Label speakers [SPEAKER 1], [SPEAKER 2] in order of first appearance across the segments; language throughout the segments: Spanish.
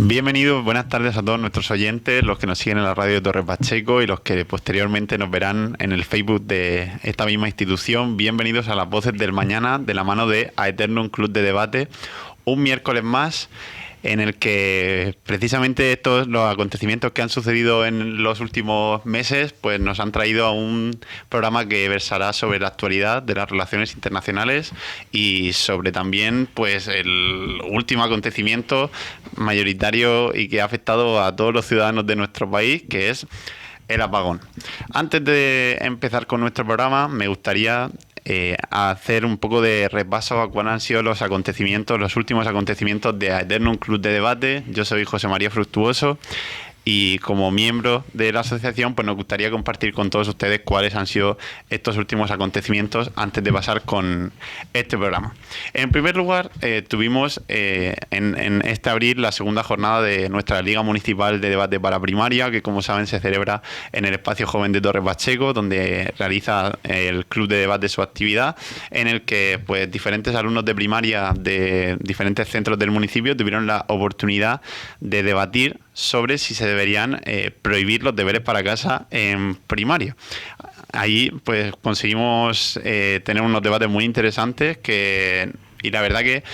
[SPEAKER 1] Bienvenidos, buenas tardes a todos nuestros oyentes, los que nos siguen en la radio de Torre Pacheco y los que posteriormente nos verán en el Facebook de esta misma institución. Bienvenidos a las Voces del Mañana de la mano de Aeternum Club de Debate, un miércoles más en el que precisamente todos los acontecimientos que han sucedido en los últimos meses pues nos han traído a un programa que versará sobre la actualidad de las relaciones internacionales y sobre también pues el último acontecimiento mayoritario y que ha afectado a todos los ciudadanos de nuestro país, que es el apagón. Antes de empezar con nuestro programa, me gustaría hacer un poco de repaso a cuáles han sido los últimos acontecimientos de Aeternum Club de Debate. Yo soy José María Fructuoso y como miembro de la asociación pues nos gustaría compartir con todos ustedes cuáles han sido estos últimos acontecimientos antes de pasar con este programa. En primer lugar, tuvimos en este abril la segunda jornada de nuestra Liga Municipal de Debate para Primaria, que como saben se celebra en el Espacio Joven de Torre Pacheco, donde realiza el Club de Debate su actividad, en el que pues diferentes alumnos de primaria de diferentes centros del municipio tuvieron la oportunidad de debatir sobre si se deberían prohibir los deberes para casa en primaria. Ahí pues conseguimos tener unos debates muy interesantes y la verdad que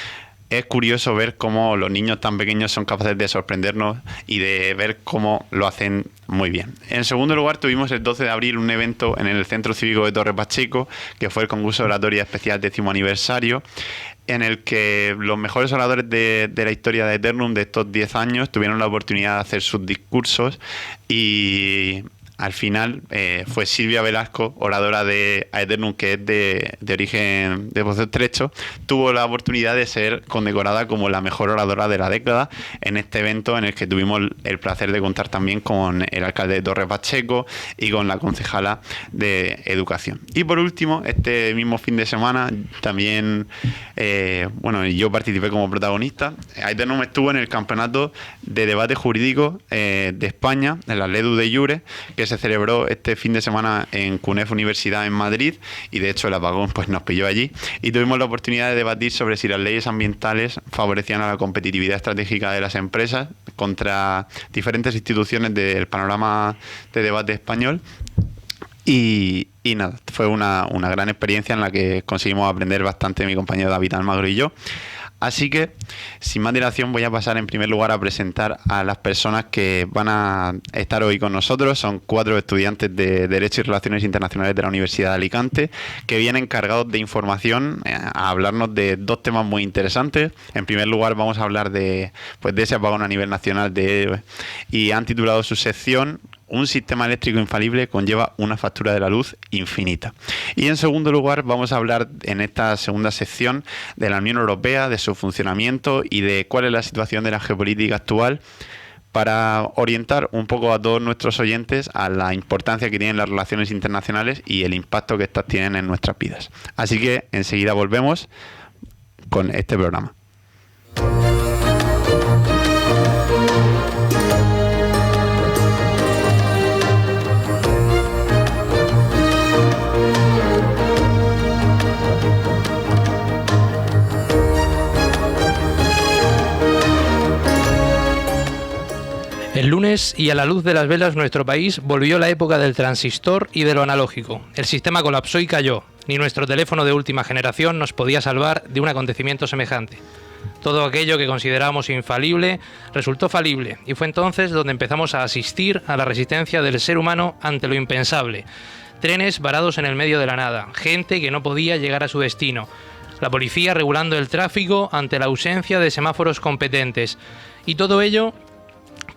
[SPEAKER 1] es curioso ver cómo los niños tan pequeños son capaces de sorprendernos y de ver cómo lo hacen muy bien. En segundo lugar, tuvimos el 12 de abril un evento en el Centro Cívico de Torre Pacheco, que fue el concurso de oratoria especial 10º aniversario, en el que los mejores oradores de la historia de Aeternum de estos 10 años tuvieron la oportunidad de hacer sus discursos y al final fue Silvia Velasco, oradora de Aeternum, que es de origen de Pozo Estrecho, tuvo la oportunidad de ser condecorada como la mejor oradora de la década en este evento, en el que tuvimos el placer de contar también con el alcalde de Torre Pacheco y con la concejala de Educación. Y por último, este mismo fin de semana también, yo participé como protagonista. Aeternum estuvo en el Campeonato de Debate Jurídico de España, en la LEDU de Iure, que se celebró este fin de semana en CUNEF Universidad en Madrid, y de hecho el apagón pues nos pilló allí y tuvimos la oportunidad de debatir sobre si las leyes ambientales favorecían a la competitividad estratégica de las empresas contra diferentes instituciones del panorama de debate español. Y nada, fue una gran experiencia en la que conseguimos aprender bastante mi compañero David Almagro y yo. Así que, sin más dilación, voy a pasar en primer lugar a presentar a las personas que van a estar hoy con nosotros. Son 4 estudiantes de Derecho y Relaciones Internacionales de la Universidad de Alicante, que vienen cargados de información a hablarnos de 2 temas muy interesantes. En primer lugar, vamos a hablar de ese apagón a nivel nacional y han titulado su sección "Un sistema eléctrico infalible conlleva una factura de la luz infinita". Y en segundo lugar vamos a hablar en esta segunda sección de la Unión Europea, de su funcionamiento y de cuál es la situación de la geopolítica actual, para orientar un poco a todos nuestros oyentes a la importancia que tienen las relaciones internacionales y el impacto que estas tienen en nuestras vidas. Así que enseguida volvemos con este programa.
[SPEAKER 2] El lunes, y a la luz de las velas, nuestro país volvió la época del transistor y de lo analógico. El sistema colapsó y cayó. Ni nuestro teléfono de última generación nos podía salvar de un acontecimiento semejante. Todo aquello que considerábamos infalible resultó falible, y fue entonces donde empezamos a asistir a la resistencia del ser humano ante lo impensable. Trenes varados en el medio de la nada, gente que no podía llegar a su destino, la policía regulando el tráfico ante la ausencia de semáforos competentes, y todo ello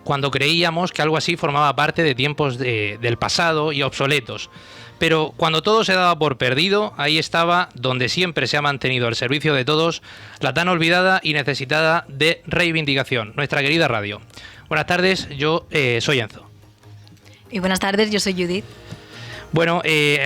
[SPEAKER 2] cuando creíamos que algo así formaba parte de tiempos del pasado y obsoletos. Pero cuando todo se daba por perdido, ahí estaba, donde siempre se ha mantenido al servicio de todos, la tan olvidada y necesitada de reivindicación, nuestra querida radio. Buenas tardes, yo soy Enzo.
[SPEAKER 3] Y buenas tardes, yo soy Judith.
[SPEAKER 2] Bueno,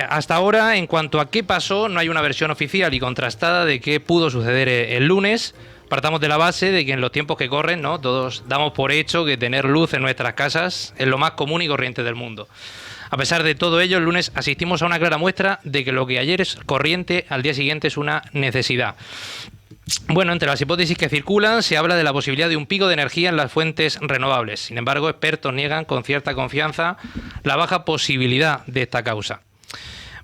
[SPEAKER 2] hasta ahora, en cuanto a qué pasó, no hay una versión oficial y contrastada de qué pudo suceder el lunes. Partamos de la base de que en los tiempos que corren, ¿no?, todos damos por hecho que tener luz en nuestras casas es lo más común y corriente del mundo. A pesar de todo ello, el lunes asistimos a una clara muestra de que lo que ayer es corriente, al día siguiente es una necesidad. Bueno, entre las hipótesis que circulan se habla de la posibilidad de un pico de energía en las fuentes renovables. Sin embargo, expertos niegan con cierta confianza la baja posibilidad de esta causa.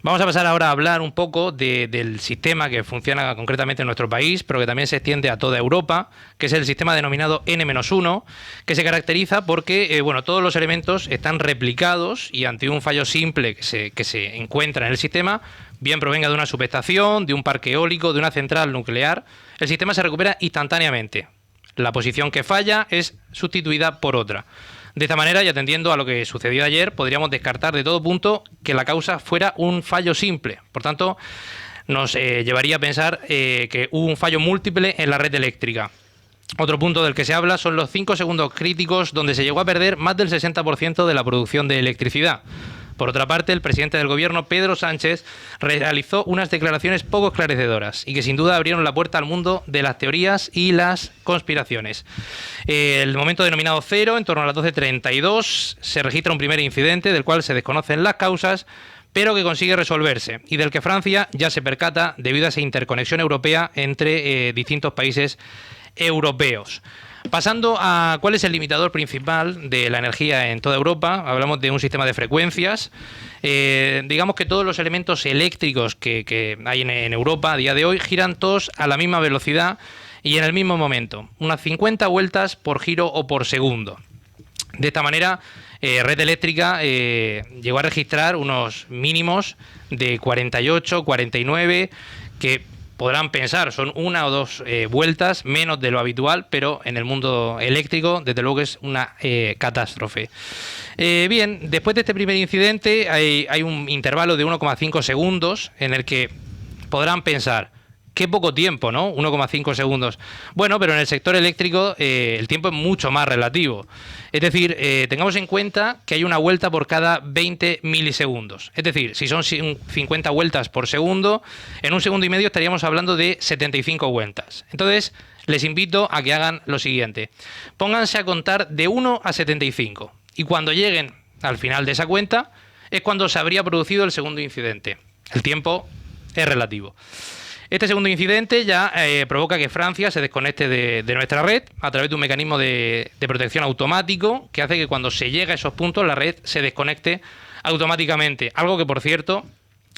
[SPEAKER 2] Vamos a pasar ahora a hablar un poco del sistema que funciona concretamente en nuestro país, pero que también se extiende a toda Europa, que es el sistema denominado N-1, que se caracteriza porque todos los elementos están replicados y ante un fallo simple que se encuentra en el sistema, bien provenga de una subestación, de un parque eólico, de una central nuclear, el sistema se recupera instantáneamente. La posición que falla es sustituida por otra. De esta manera, y atendiendo a lo que sucedió ayer, podríamos descartar de todo punto que la causa fuera un fallo simple. Por tanto, nos llevaría a pensar que hubo un fallo múltiple en la red eléctrica. Otro punto del que se habla son los 5 segundos críticos donde se llegó a perder más del 60% de la producción de electricidad. Por otra parte, el presidente del gobierno, Pedro Sánchez, realizó unas declaraciones poco esclarecedoras y que sin duda abrieron la puerta al mundo de las teorías y las conspiraciones. El momento denominado cero, en torno a las 12:32, se registra un primer incidente del cual se desconocen las causas, pero que consigue resolverse y del que Francia ya se percata debido a esa interconexión europea entre distintos países europeos. Pasando a cuál es el limitador principal de la energía en toda Europa, hablamos de un sistema de frecuencias. Digamos que todos los elementos eléctricos que hay en Europa a día de hoy giran todos a la misma velocidad y en el mismo momento, unas 50 vueltas por giro o por segundo. De esta manera, Red Eléctrica llegó a registrar unos mínimos de 48, 49, que podrán pensar, son una o dos vueltas menos de lo habitual, pero en el mundo eléctrico, desde luego, es una catástrofe. Bien, después de este primer incidente, hay un intervalo de 1,5 segundos en el que podrán pensar, qué poco tiempo, ¿no? 1,5 segundos. Bueno, pero en el sector eléctrico el tiempo es mucho más relativo. Es decir, tengamos en cuenta que hay una vuelta por cada 20 milisegundos. Es decir, si son 50 vueltas por segundo, en un segundo y medio estaríamos hablando de 75 vueltas. Entonces, les invito a que hagan lo siguiente. Pónganse a contar de 1 a 75. Y cuando lleguen al final de esa cuenta, es cuando se habría producido el segundo incidente. El tiempo es relativo. Este segundo incidente ya provoca que Francia se desconecte de nuestra red a través de un mecanismo de protección automático que hace que cuando se llega a esos puntos la red se desconecte automáticamente. Algo que, por cierto,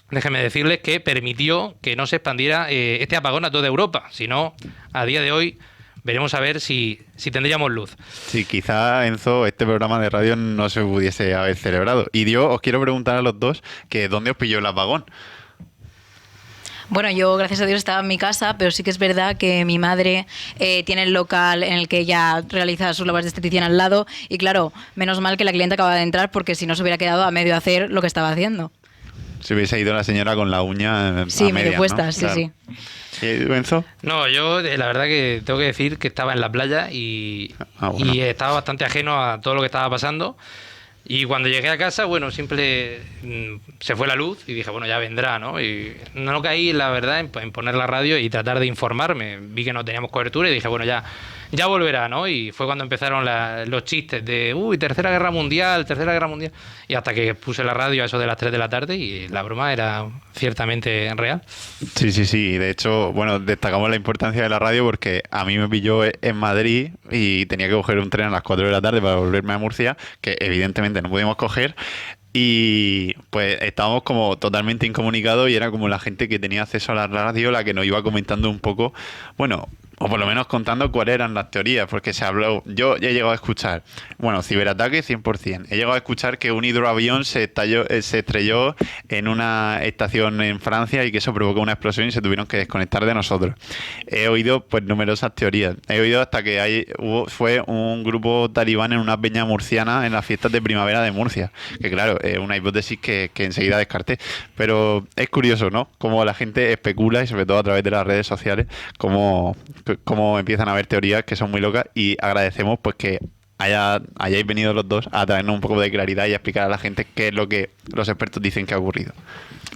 [SPEAKER 2] déjenme decirles que permitió que no se expandiera este apagón a toda Europa. Si no, a día de hoy veremos a ver si tendríamos luz.
[SPEAKER 1] Sí, quizá, Enzo, este programa de radio no se pudiese haber celebrado. Y yo os quiero preguntar a los dos que ¿dónde os pilló el apagón?
[SPEAKER 3] Bueno, yo gracias a Dios estaba en mi casa, pero sí que es verdad que mi madre tiene el local en el que ella realiza sus labores de esteticia al lado y claro, menos mal que la clienta acaba de entrar porque si no se hubiera quedado a medio hacer lo que estaba haciendo.
[SPEAKER 1] Si hubiese ido la señora con la uña
[SPEAKER 3] sí,
[SPEAKER 1] a
[SPEAKER 3] medio puesta,
[SPEAKER 1] ¿no?
[SPEAKER 3] sí,
[SPEAKER 1] Claro.
[SPEAKER 3] sí.
[SPEAKER 1] ¿Y tú, Enzo?
[SPEAKER 2] No, yo la verdad que tengo que decir que estaba en la playa y estaba bastante ajeno a todo lo que estaba pasando. Y cuando llegué a casa, bueno, se fue la luz y dije, bueno, ya vendrá, ¿no? Y no caí, la verdad, en poner la radio y tratar de informarme. Vi que no teníamos cobertura y dije, bueno, ya volverá, ¿no? Y fue cuando empezaron los chistes de, Tercera Guerra Mundial. Y hasta que puse la radio a eso de las 3 de la tarde y la broma era ciertamente real.
[SPEAKER 1] Sí. De hecho, bueno, destacamos la importancia de la radio porque a mí me pilló en Madrid y tenía que coger un tren a las 4 de la tarde para volverme a Murcia, que evidentemente no pudimos coger. Y pues estábamos como totalmente incomunicados y era como la gente que tenía acceso a la radio la que nos iba comentando un poco, bueno, o por lo menos contando cuáles eran las teorías, porque se habló, yo he llegado a escuchar, bueno, ciberataque 100%, he llegado a escuchar que un hidroavión se estrelló en una estación en Francia y que eso provocó una explosión y se tuvieron que desconectar de nosotros. He oído pues numerosas teorías, he oído hasta que fue un grupo talibán en una peña murciana en las fiestas de primavera de Murcia, que claro, es una hipótesis que enseguida descarté, pero es curioso, ¿no? Cómo la gente especula y sobre todo a través de las redes sociales, cómo empiezan a haber teorías que son muy locas y agradecemos pues que hayáis venido los dos a traernos un poco de claridad y a explicar a la gente qué es lo que los expertos dicen que ha ocurrido.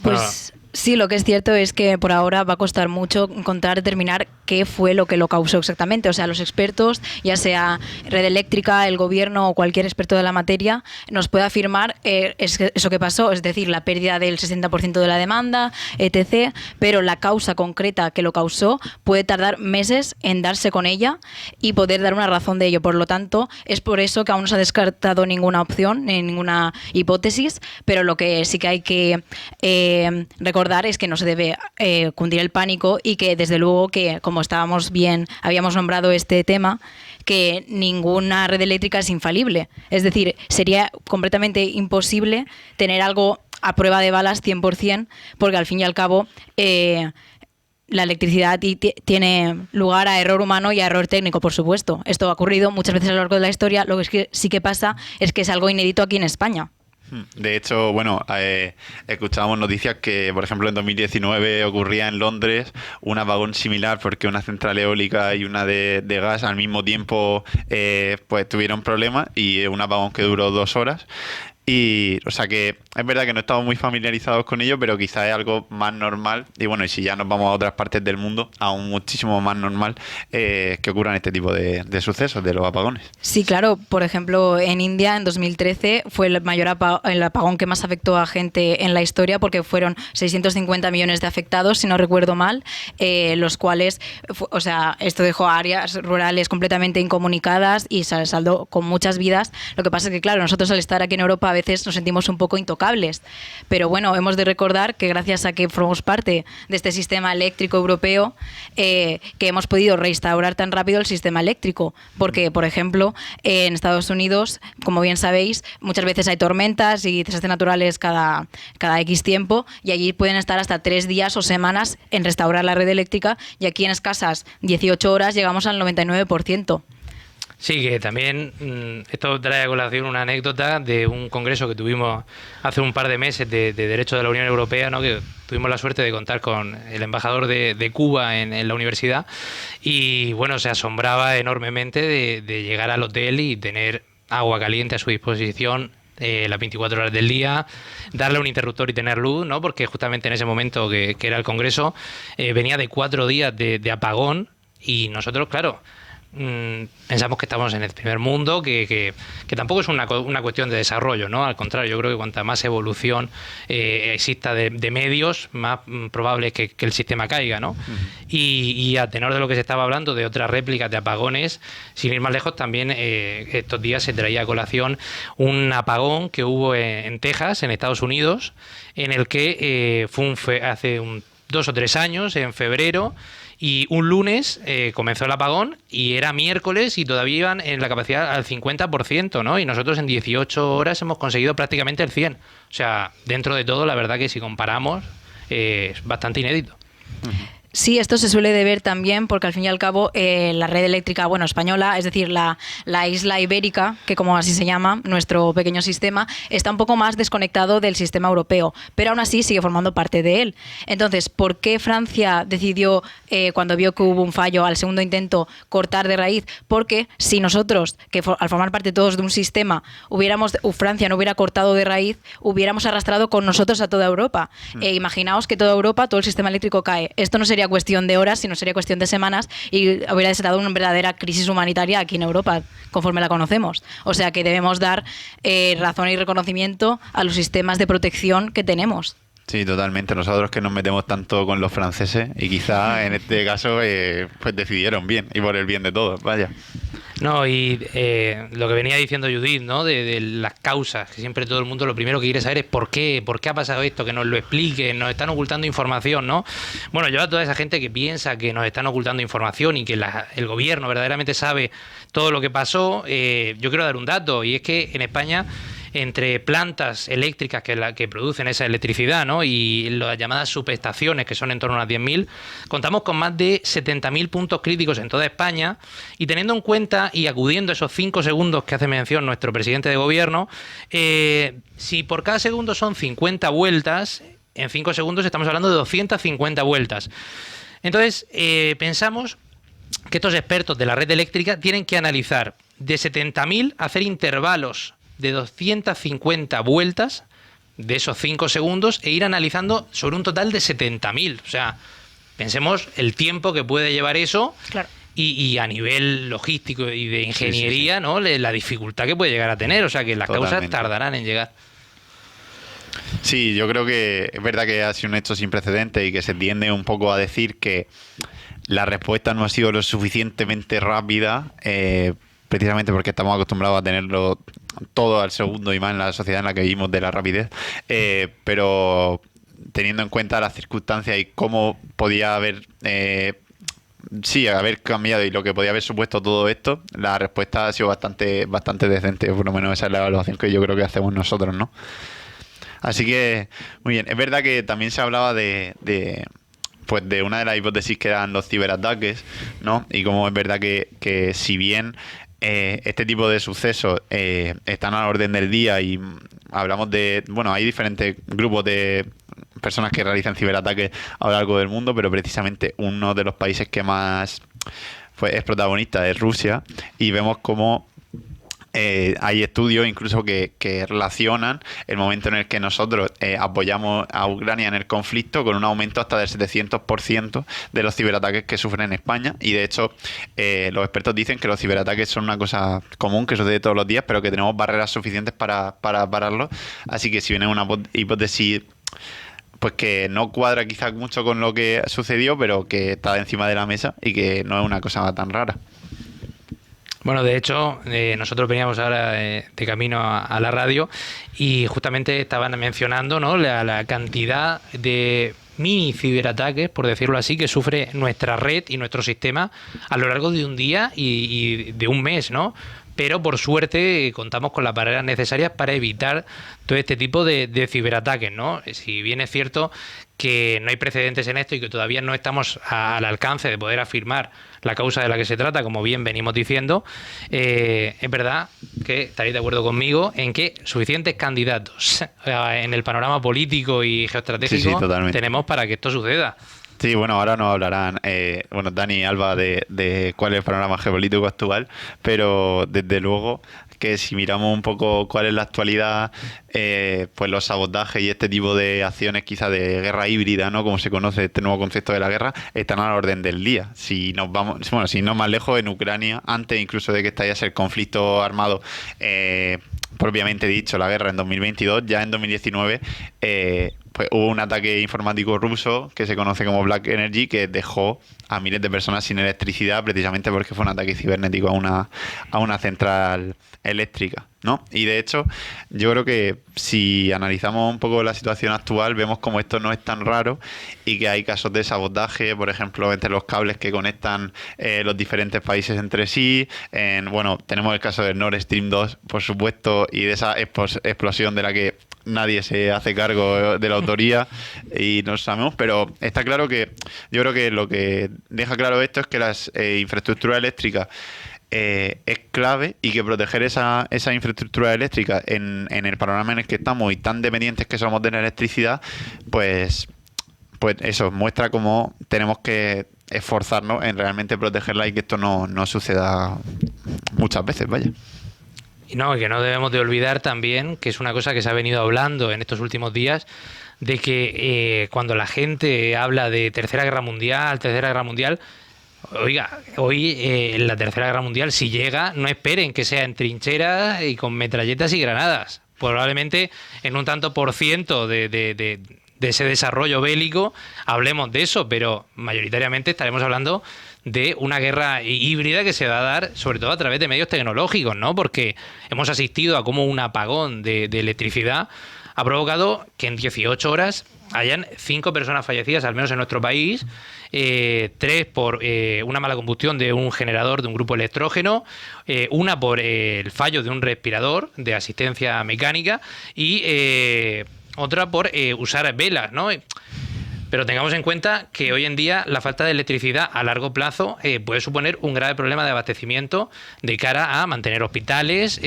[SPEAKER 3] Pues Sí, lo que es cierto es que por ahora va a costar mucho encontrar, determinar qué fue lo que lo causó exactamente. O sea, los expertos, ya sea Red Eléctrica, el gobierno o cualquier experto de la materia, nos puede afirmar eso que pasó, es decir, la pérdida del 60% de la demanda, etc. Pero la causa concreta que lo causó puede tardar meses en darse con ella y poder dar una razón de ello. Por lo tanto, es por eso que aún no se ha descartado ninguna opción, ninguna hipótesis, pero lo que sí que hay que recordar es que no se debe cundir el pánico y que desde luego que, como habíamos nombrado este tema, que ninguna red eléctrica es infalible. Es decir, sería completamente imposible tener algo a prueba de balas 100%, porque al fin y al cabo la electricidad tiene lugar a error humano y a error técnico, por supuesto. Esto ha ocurrido muchas veces a lo largo de la historia. Lo que sí que pasa es que es algo inédito aquí en España.
[SPEAKER 1] De hecho, bueno, escuchábamos noticias que, por ejemplo, en 2019 ocurría en Londres un apagón similar porque una central eólica y una de gas al mismo tiempo pues tuvieron problemas y un apagón que duró 2 horas. Y, o sea que es verdad que no estamos muy familiarizados con ello, pero quizás es algo más normal. Y bueno, y si ya nos vamos a otras partes del mundo, aún muchísimo más normal que ocurran este tipo de sucesos, de los apagones.
[SPEAKER 3] Sí, claro. Por ejemplo, en India, en 2013, fue el mayor el apagón que más afectó a gente en la historia, porque fueron 650 millones de afectados, si no recuerdo mal, los cuales, o sea, esto dejó a áreas rurales completamente incomunicadas y se saldó con muchas vidas. Lo que pasa es que, claro, nosotros al estar aquí en Europa a veces nos sentimos un poco intocables, pero bueno, hemos de recordar que gracias a que formamos parte de este sistema eléctrico europeo, que hemos podido restaurar tan rápido el sistema eléctrico, porque por ejemplo en Estados Unidos, como bien sabéis, muchas veces hay tormentas y desastres naturales cada X tiempo, y allí pueden estar hasta 3 días o semanas en restaurar la red eléctrica, y aquí en escasas 18 horas llegamos al 99%.
[SPEAKER 2] Sí, que también esto trae a colación una anécdota de un congreso que tuvimos hace un par de meses de Derecho de la Unión Europea, ¿no? Que tuvimos la suerte de contar con el embajador de Cuba en la universidad, y bueno, se asombraba enormemente de llegar al hotel y tener agua caliente a su disposición las 24 horas del día, darle un interruptor y tener luz, ¿no? Porque justamente en ese momento que era el congreso venía de 4 días de apagón, y nosotros, claro, pensamos que estamos en el primer mundo, que tampoco es una cuestión de desarrollo, ¿no? Al contrario, yo creo que cuanta más evolución exista de medios, más probable es que el sistema caiga, ¿no? Y a tenor de lo que se estaba hablando de otras réplicas de apagones, sin ir más lejos, también estos días se traía a colación un apagón que hubo en Texas, en Estados Unidos, en el que hace 2 o 3 años, en febrero, y un lunes comenzó el apagón y era miércoles y todavía iban en la capacidad al 50%, ¿no? Y nosotros en 18 horas hemos conseguido prácticamente el 100%. O sea, dentro de todo, la verdad que si comparamos, es bastante inédito.
[SPEAKER 3] Sí, esto se suele deber también porque al fin y al cabo la red eléctrica, bueno, española, es decir, la isla ibérica, que como así se llama, nuestro pequeño sistema, está un poco más desconectado del sistema europeo, pero aún así sigue formando parte de él. Entonces, ¿por qué Francia decidió, cuando vio que hubo un fallo al segundo intento, cortar de raíz? Porque si nosotros, que al formar parte todos de un sistema, Francia no hubiera cortado de raíz, hubiéramos arrastrado con nosotros a toda Europa. Imaginaos que toda Europa, todo el sistema eléctrico cae. Esto no sería cuestión de horas, sino sería cuestión de semanas, y hubiera desatado una verdadera crisis humanitaria aquí en Europa, conforme la conocemos. O sea que debemos dar razón y reconocimiento a los sistemas de protección que tenemos.
[SPEAKER 1] Sí, totalmente. Nosotros que nos metemos tanto con los franceses y quizá en este caso pues decidieron bien y por el bien de todos, vaya.
[SPEAKER 2] No, y lo que venía diciendo Judith, ¿no? De las causas, que siempre todo el mundo lo primero que quiere saber es por qué ha pasado esto, que nos lo expliquen, nos están ocultando información, ¿no? Bueno, yo a toda esa gente que piensa que nos están ocultando información y que el gobierno verdaderamente sabe todo lo que pasó, yo quiero dar un dato, y es que en España, entre plantas eléctricas que producen esa electricidad, ¿no? Y las llamadas subestaciones, que son en torno a 10.000, contamos con más de 70.000 puntos críticos en toda España, y teniendo en cuenta y acudiendo a esos 5 segundos que hace mención nuestro presidente de gobierno, si por cada segundo son 50 vueltas, en 5 segundos estamos hablando de 250 vueltas. Entonces, pensamos que estos expertos de la red eléctrica tienen que analizar de 70.000, hacer intervalos de 250 vueltas de esos 5 segundos e ir analizando sobre un total de 70.000. O sea, pensemos el tiempo que puede llevar eso.
[SPEAKER 3] Claro.
[SPEAKER 2] Y a nivel logístico y de ingeniería, ¿no? La dificultad que puede llegar a tener. O sea, que las causas tardarán en llegar.
[SPEAKER 1] Sí, yo creo que es verdad que ha sido un hecho sin precedentes y que se tiende un poco a decir que la respuesta no ha sido lo suficientemente rápida, precisamente porque estamos acostumbrados a tenerlo todo al segundo y más en la sociedad en la que vivimos de la rapidez, pero teniendo en cuenta las circunstancias y cómo podía haber haber cambiado y lo que podía haber supuesto todo esto, la respuesta ha sido bastante decente, por lo menos esa es la evaluación que yo creo que hacemos nosotros, ¿no? Así que, muy bien. Es verdad que también se hablaba de una de las hipótesis que eran los ciberataques, ¿no? Y como es verdad que si bien este tipo de sucesos están a la orden del día y hablamos de... Bueno, hay diferentes grupos de personas que realizan ciberataques a lo largo del mundo, pero precisamente uno de los países que más es protagonista es Rusia, y vemos cómo hay estudios incluso que relacionan el momento en el que nosotros apoyamos a Ucrania en el conflicto con un aumento hasta del 700% de los ciberataques que sufren en España. Y de hecho los expertos dicen que los ciberataques son una cosa común que sucede todos los días, pero que tenemos barreras suficientes para pararlos. Así que si viene una hipótesis pues que no cuadra quizás mucho con lo que sucedió, pero que está encima de la mesa y que no es una cosa tan rara.
[SPEAKER 2] Bueno, de hecho, nosotros veníamos ahora de camino a la radio y justamente estaban mencionando, ¿no?, la cantidad de mini ciberataques, por decirlo así, que sufre nuestra red y nuestro sistema a lo largo de un día y de un mes, ¿no? Pero por suerte contamos con las barreras necesarias para evitar todo este tipo de ciberataques, ¿no? Si bien es cierto que no hay precedentes en esto y que todavía no estamos al alcance de poder afirmar la causa de la que se trata, como bien venimos diciendo, es verdad que estaréis de acuerdo conmigo en que suficientes candidatos en el panorama político y geoestratégico tenemos para que esto suceda.
[SPEAKER 1] Sí, bueno, ahora nos hablarán Dani y Alba de cuál es el panorama geopolítico actual, pero desde luego que si miramos un poco cuál es la actualidad, pues los sabotajes y este tipo de acciones quizá de guerra híbrida, ¿no?, como se conoce este nuevo concepto de la guerra, están a la orden del día. Si nos vamos, bueno, si no más lejos, en Ucrania, antes incluso de que estallase el conflicto armado propiamente dicho, la guerra en 2022, ya en 2019 pues hubo un ataque informático ruso que se conoce como Black Energy, que dejó a miles de personas sin electricidad precisamente porque fue un ataque cibernético a una central eléctrica, ¿no? Y de hecho, yo creo que si analizamos un poco la situación actual, vemos como esto no es tan raro y que hay casos de sabotaje, por ejemplo, entre los cables que conectan los diferentes países entre sí. Tenemos el caso del Nord Stream 2, por supuesto, y de esa explosión de la que nadie se hace cargo de la autoría y no sabemos, pero está claro que yo creo que lo que deja claro esto es que las infraestructuras eléctricas es clave y que proteger esa infraestructura eléctrica en el panorama en el que estamos y tan dependientes que somos de la electricidad, pues eso muestra cómo tenemos que esforzarnos en realmente protegerla y que esto no suceda muchas veces, vaya.
[SPEAKER 2] Y no, que no debemos de olvidar también, que es una cosa que se ha venido hablando en estos últimos días, de que cuando la gente habla de Tercera Guerra Mundial, oiga, hoy en la Tercera Guerra Mundial, si llega, no esperen que sea en trincheras y con metralletas y granadas. Probablemente en un tanto por ciento de ese desarrollo bélico hablemos de eso, pero mayoritariamente estaremos hablando de una guerra híbrida que se va a dar sobre todo a través de medios tecnológicos, ¿no? Porque hemos asistido a cómo un apagón de electricidad ha provocado que en 18 horas hayan 5 personas fallecidas, al menos en nuestro país, 3 por una mala combustión de un generador de un grupo electrógeno, una por el fallo de un respirador de asistencia mecánica y otra por usar velas, ¿no? Pero tengamos en cuenta que hoy en día la falta de electricidad a largo plazo puede suponer un grave problema de abastecimiento de cara a mantener hospitales,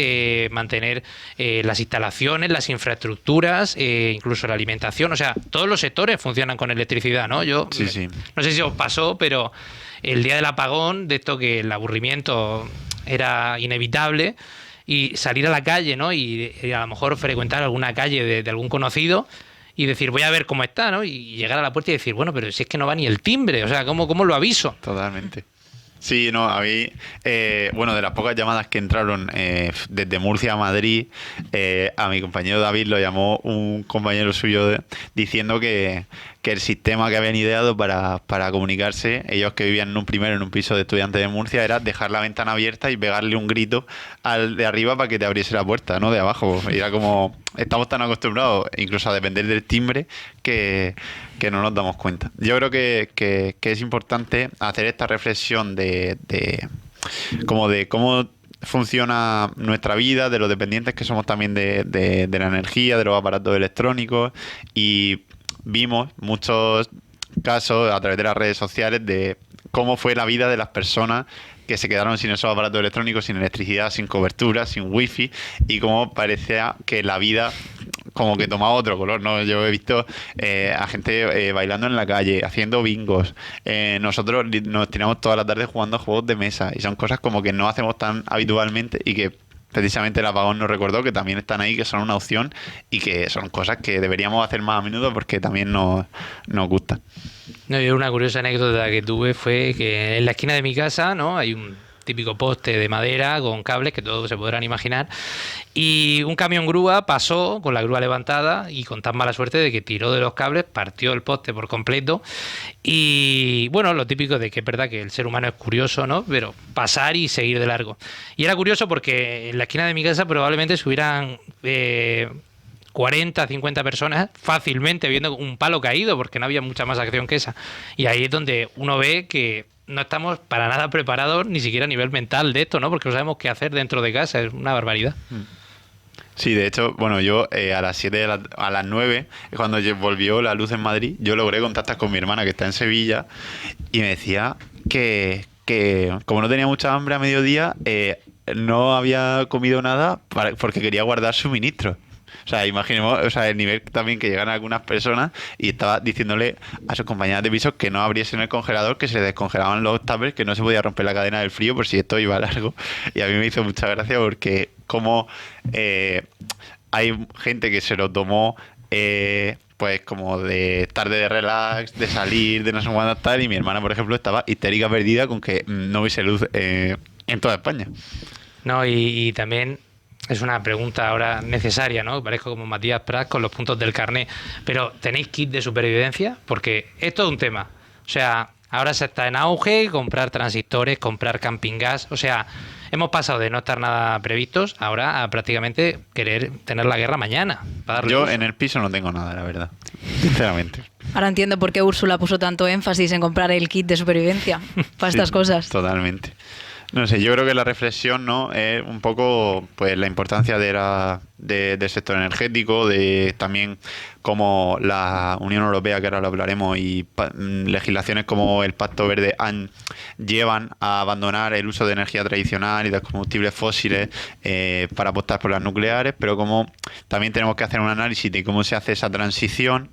[SPEAKER 2] mantener las instalaciones, las infraestructuras, incluso la alimentación. O sea, todos los sectores funcionan con electricidad, ¿no? Sí. No sé si os pasó, pero el día del apagón, de esto que el aburrimiento era inevitable, y salir a la calle, ¿no? Y a lo mejor frecuentar alguna calle de algún conocido y decir, voy a ver cómo está, ¿no? Y llegar a la puerta y decir, bueno, pero si es que no va ni el timbre, o sea, ¿cómo lo aviso?
[SPEAKER 1] Totalmente. Sí, no, a mí, bueno, de las pocas llamadas que entraron desde Murcia a Madrid, a mi compañero David lo llamó un compañero suyo diciendo que el sistema que habían ideado para comunicarse, ellos que vivían en un piso de estudiantes de Murcia, era dejar la ventana abierta y pegarle un grito al de arriba para que te abriese la puerta, ¿no? De abajo. Y era como, estamos tan acostumbrados incluso a depender del timbre que no nos damos cuenta. Yo creo que es importante hacer esta reflexión de cómo funciona nuestra vida, de lo dependientes que somos también de la energía, de los aparatos electrónicos, y vimos muchos casos a través de las redes sociales de cómo fue la vida de las personas que se quedaron sin esos aparatos electrónicos, sin electricidad, sin cobertura, sin wifi, y cómo parecía que la vida como que tomaba otro color, ¿no? Yo he visto a gente bailando en la calle, haciendo bingos. Nosotros nos tiramos toda la tarde jugando a juegos de mesa, y son cosas como que no hacemos tan habitualmente y que precisamente el apagón nos recordó que también están ahí, que son una opción y que son cosas que deberíamos hacer más a menudo porque también nos gustan.
[SPEAKER 2] No, yo una curiosa anécdota que tuve fue que en la esquina de mi casa, ¿no? Hay un típico poste de madera con cables que todos se podrán imaginar, y un camión grúa pasó con la grúa levantada y con tan mala suerte de que tiró de los cables, partió el poste por completo. Y bueno, lo típico de que es verdad que el ser humano es curioso, ¿no? Pero pasar y seguir de largo. Y era curioso porque en la esquina de mi casa probablemente se hubieran 40, 50 personas fácilmente viendo un palo caído, porque no había mucha más acción que esa. Y ahí es donde uno ve que no estamos para nada preparados, ni siquiera a nivel mental de esto, ¿no? Porque no sabemos qué hacer dentro de casa, es una barbaridad.
[SPEAKER 1] Sí, de hecho, bueno, yo a las 7, a las 9, cuando volvió la luz en Madrid, yo logré contactar con mi hermana que está en Sevilla, y me decía que como no tenía mucha hambre a mediodía, no había comido nada porque quería guardar suministros. O sea, imaginemos, o sea, el nivel también que llegan algunas personas, y estaba diciéndole a sus compañeras de piso que no abriesen el congelador, que se descongelaban los tuppers, que no se podía romper la cadena del frío por si esto iba largo. Y a mí me hizo mucha gracia porque como hay gente que se lo tomó pues como de tarde de relax, de salir, de no sé cuándo tal, y mi hermana, por ejemplo, estaba histérica perdida con que no hubiese luz en toda España.
[SPEAKER 2] No, y también es una pregunta ahora necesaria, ¿no? Parezco como Matías Prats con los puntos del carnet. Pero, ¿tenéis kit de supervivencia? Porque es todo un tema. O sea, ahora se está en auge comprar transistores, comprar camping gas. O sea, hemos pasado de no estar nada previstos ahora a prácticamente querer tener la guerra mañana.
[SPEAKER 1] Yo uso. En el piso no tengo nada, la verdad. Sinceramente.
[SPEAKER 3] Ahora entiendo por qué Úrsula puso tanto énfasis en comprar el kit de supervivencia para estas cosas.
[SPEAKER 1] Totalmente. No sé, yo creo que la reflexión, ¿no?, es un poco pues la importancia del sector energético, de también como la Unión Europea, que ahora lo hablaremos, y legislaciones como el Pacto Verde llevan a abandonar el uso de energía tradicional y de combustibles fósiles para apostar por las nucleares, pero como también tenemos que hacer un análisis de cómo se hace esa transición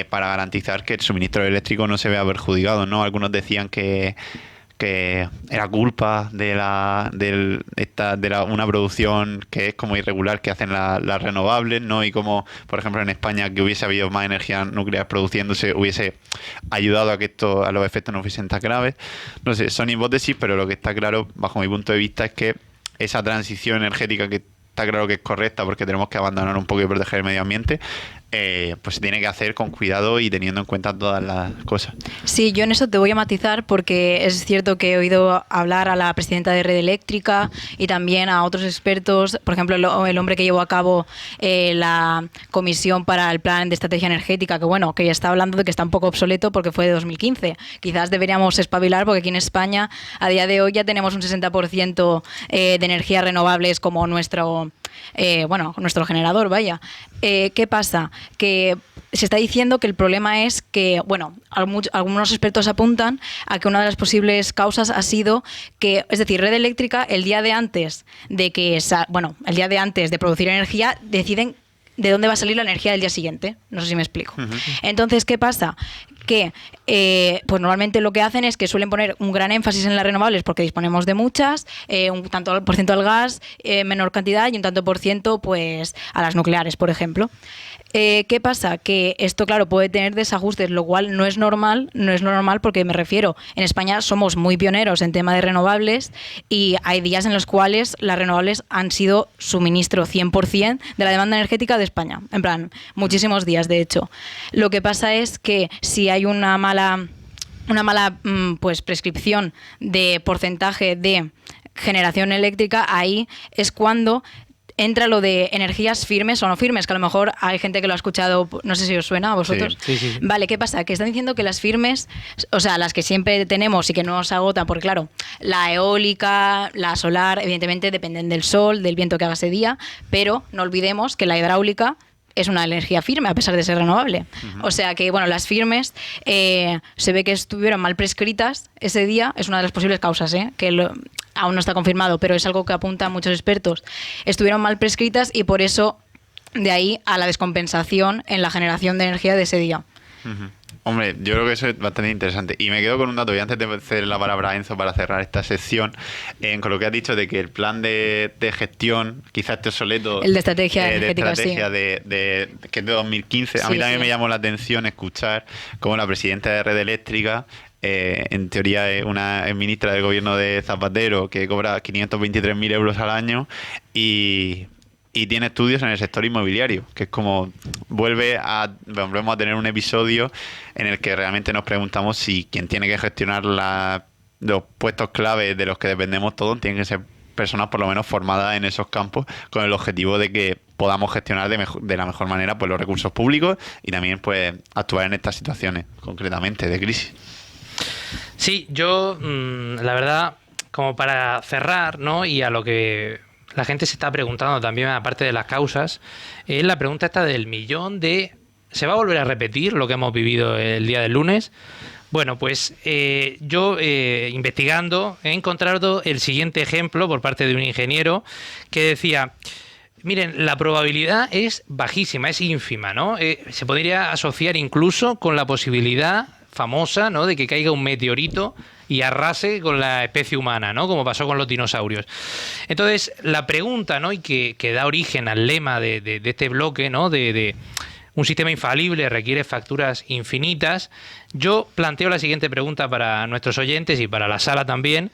[SPEAKER 1] para garantizar que el suministro eléctrico no se vea perjudicado, ¿no? Algunos decían que era culpa de una producción que es como irregular que hacen las renovables, ¿no? Y como, por ejemplo, en España, que hubiese habido más energía nuclear produciéndose, hubiese ayudado a que a los efectos no fuesen tan graves. No sé, son hipótesis, pero lo que está claro, bajo mi punto de vista, es que esa transición energética, que está claro que es correcta porque tenemos que abandonar un poco y proteger el medio ambiente, pues se tiene que hacer con cuidado y teniendo en cuenta todas las cosas.
[SPEAKER 3] Sí, yo en eso te voy a matizar, porque es cierto que he oído hablar a la presidenta de Red Eléctrica y también a otros expertos, por ejemplo el hombre que llevó a cabo la comisión para el plan de estrategia energética, que bueno, que ya está hablando de que está un poco obsoleto porque fue de 2015. Quizás deberíamos espabilar, porque aquí en España a día de hoy ya tenemos un 60% de energías renovables como nuestro generador, vaya. ¿Qué pasa? Que se está diciendo que el problema es que, bueno, algunos expertos apuntan a que una de las posibles causas ha sido que, es decir, Red Eléctrica, el día de antes de producir energía, deciden de dónde va a salir la energía del día siguiente. No sé si me explico. Uh-huh. Entonces, ¿qué pasa? Que pues normalmente lo que hacen es que suelen poner un gran énfasis en las renovables porque disponemos de muchas, un tanto por ciento al gas, menor cantidad y un tanto por ciento pues a las nucleares, por ejemplo. ¿Qué pasa? Que esto, claro, puede tener desajustes, lo cual no es normal porque me refiero, en España somos muy pioneros en tema de renovables y hay días en los cuales las renovables han sido suministro 100% de la demanda energética de España. En plan, muchísimos días, de hecho. Lo que pasa es que si hay una mala pues prescripción de porcentaje de generación eléctrica, ahí es cuando entra lo de energías firmes o no firmes, que a lo mejor hay gente que lo ha escuchado, no sé si os suena a vosotros.
[SPEAKER 2] Sí.
[SPEAKER 3] Vale, ¿qué pasa? Que están diciendo que las firmes, o sea, las que siempre tenemos y que no se agotan, porque claro, la eólica, la solar, evidentemente dependen del sol, del viento que haga ese día, pero no olvidemos que la hidráulica es una energía firme a pesar de ser renovable. O sea que, bueno, las firmes se ve que estuvieron mal prescritas ese día, es una de las posibles causas, aún no está confirmado, pero es algo que apuntan muchos expertos. Estuvieron mal prescritas y por eso de ahí a la descompensación en la generación de energía de ese día.
[SPEAKER 1] Hombre, yo creo que eso es bastante interesante. Y me quedo con un dato, y antes de ceder la palabra a Enzo para cerrar esta sección, con lo que has dicho de que el plan de gestión quizás esté obsoleto.
[SPEAKER 3] El de estrategia energética,
[SPEAKER 1] sí. Que es de 2015. A mí también me llamó la atención escuchar cómo la presidenta de Red Eléctrica, en teoría es una ministra del gobierno de Zapatero, que cobra 523.000 euros al año y tiene estudios en el sector inmobiliario, que es como volvemos a tener un episodio en el que realmente nos preguntamos si quien tiene que gestionar los puestos clave de los que dependemos todos tienen que ser personas por lo menos formadas en esos campos, con el objetivo de que podamos gestionar de la mejor manera pues los recursos públicos y también pues actuar en estas situaciones concretamente de crisis.
[SPEAKER 2] Sí, yo la verdad, como para cerrar, ¿no? Y a lo que la gente se está preguntando también, aparte de las causas, es la pregunta esta del millón de... ¿Se va a volver a repetir lo que hemos vivido el día del lunes? Bueno, pues yo investigando he encontrado el siguiente ejemplo por parte de un ingeniero que decía... Miren, la probabilidad es bajísima, es ínfima, ¿no? Se podría asociar incluso con la posibilidad famosa, ¿no?, de que caiga un meteorito y arrase con la especie humana, ¿no?, como pasó con los dinosaurios. Entonces, la pregunta, ¿no?, y que da origen al lema de este bloque, ¿no?, de un sistema infalible requiere facturas infinitas, yo planteo la siguiente pregunta para nuestros oyentes y para la sala también,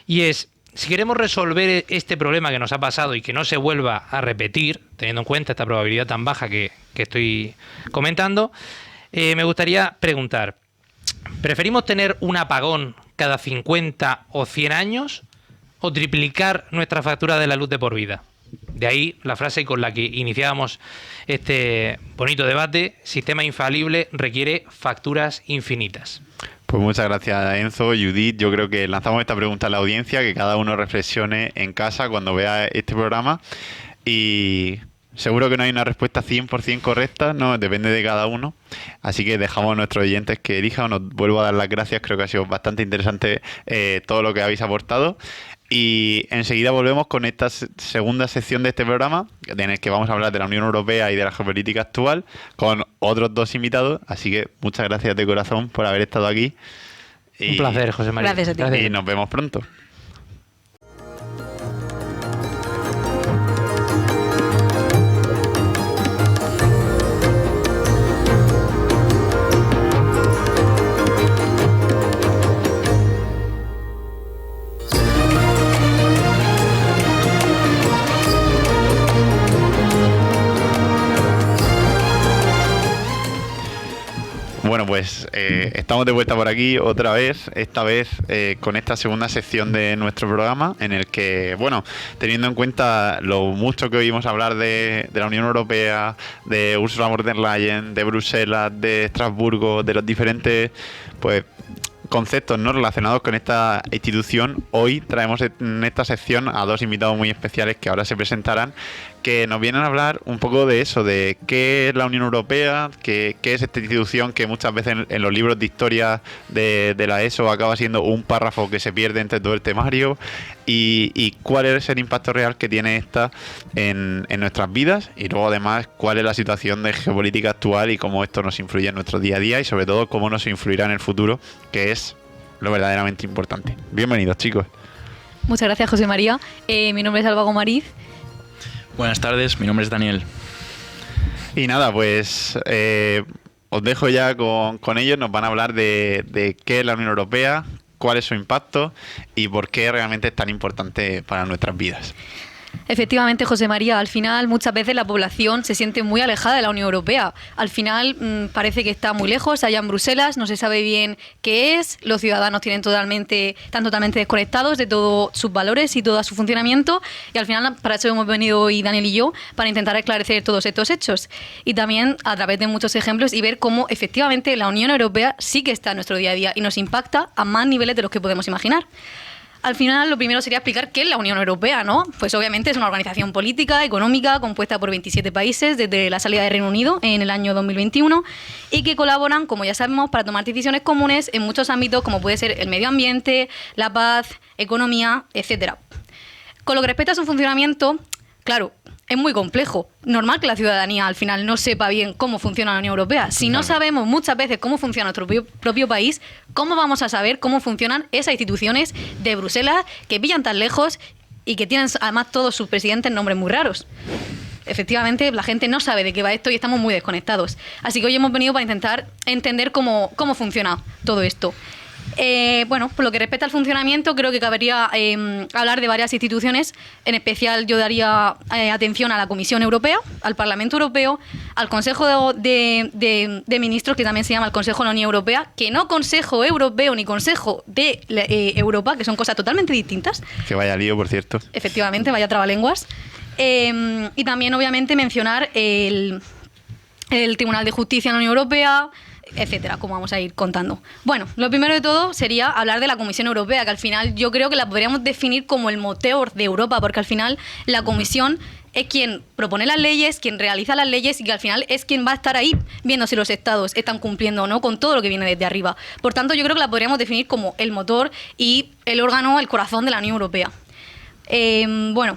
[SPEAKER 2] y es: si queremos resolver este problema que nos ha pasado y que no se vuelva a repetir, teniendo en cuenta esta probabilidad tan baja que estoy comentando, me gustaría preguntar: ¿preferimos tener un apagón cada 50 o 100 años o triplicar nuestra factura de la luz de por vida? De ahí la frase con la que iniciábamos este bonito debate: sistema infalible requiere facturas infinitas.
[SPEAKER 1] Pues muchas gracias, Enzo, Judith. Yo creo que lanzamos esta pregunta a la audiencia, que cada uno reflexione en casa cuando vea este programa, y seguro que no hay una respuesta 100% correcta, no, depende de cada uno. Así que dejamos a nuestros oyentes que elijan. Os vuelvo a dar las gracias, creo que ha sido bastante interesante todo lo que habéis aportado. Y enseguida volvemos con esta segunda sección de este programa, en el que vamos a hablar de la Unión Europea y de la geopolítica actual, con otros dos invitados. Así que muchas gracias de corazón por haber estado aquí.
[SPEAKER 2] Un placer, José María.
[SPEAKER 3] Gracias a ti.
[SPEAKER 1] Y nos vemos pronto. Bueno, pues estamos de vuelta por aquí otra vez, esta vez con esta segunda sección de nuestro programa, en el que, bueno, teniendo en cuenta lo mucho que oímos hablar de la Unión Europea, de Ursula von der Leyen, de Bruselas, de Estrasburgo, de los diferentes, pues, conceptos no relacionados con esta institución, hoy traemos en esta sección a dos invitados muy especiales que ahora se presentarán, que nos vienen a hablar un poco de eso, de qué es la Unión Europea, qué es esta institución que muchas veces en los libros de historia de la ESO acaba siendo un párrafo que se pierde entre todo el temario, y cuál es el impacto real que tiene esta en nuestras vidas, y luego además cuál es la situación de geopolítica actual y cómo esto nos influye en nuestro día a día, y sobre todo cómo nos influirá en el futuro, que es lo verdaderamente importante. Bienvenidos, chicos.
[SPEAKER 4] Muchas gracias, José María. Mi nombre es Alba Gomariz.
[SPEAKER 5] Buenas tardes, mi nombre es Daniel.
[SPEAKER 1] Y nada, pues os dejo ya con ellos. Nos van a hablar de qué es la Unión Europea, cuál es su impacto y por qué realmente es tan importante para nuestras vidas.
[SPEAKER 4] Efectivamente, José María, al final muchas veces la población se siente muy alejada de la Unión Europea. Al final parece que está muy lejos, allá en Bruselas, no se sabe bien qué es, los ciudadanos están totalmente desconectados de todos sus valores y todo su funcionamiento, y al final para eso hemos venido hoy Daniel y yo, para intentar esclarecer todos estos hechos y también a través de muchos ejemplos y ver cómo efectivamente la Unión Europea sí que está en nuestro día a día y nos impacta a más niveles de los que podemos imaginar. Al final, lo primero sería explicar qué es la Unión Europea, ¿no? Pues obviamente es una organización política, económica, compuesta por 27 países desde la salida del Reino Unido en el año 2021 y que colaboran, como ya sabemos, para tomar decisiones comunes en muchos ámbitos como puede ser el medio ambiente, la paz, economía, etcétera. Con lo que respecta a su funcionamiento, claro, es muy complejo. Normal que la ciudadanía al final no sepa bien cómo funciona la Unión Europea. Si no sabemos muchas veces cómo funciona nuestro propio país, ¿cómo vamos a saber cómo funcionan esas instituciones de Bruselas que pillan tan lejos y que tienen además todos sus presidentes nombres muy raros? Efectivamente, la gente no sabe de qué va esto y estamos muy desconectados. Así que hoy hemos venido para intentar entender cómo funciona todo esto. Bueno, por lo que respecta al funcionamiento, creo que cabería hablar de varias instituciones. En especial yo daría atención a la Comisión Europea, al Parlamento Europeo, al Consejo de Ministros, que también se llama el Consejo de la Unión Europea, que no Consejo Europeo ni Consejo de Europa, que son cosas totalmente distintas.
[SPEAKER 1] Que vaya lío, por cierto.
[SPEAKER 4] Efectivamente, vaya trabalenguas. Y también, obviamente, mencionar el Tribunal de Justicia de la Unión Europea, etcétera, como vamos a ir contando. Bueno, lo primero de todo sería hablar de la Comisión Europea, que al final yo creo que la podríamos definir como el motor de Europa, porque al final la Comisión es quien propone las leyes, quien realiza las leyes y que al final es quien va a estar ahí viendo si los estados están cumpliendo o no con todo lo que viene desde arriba. Por tanto, yo creo que la podríamos definir como el motor y el órgano, el corazón de la Unión Europea. Bueno...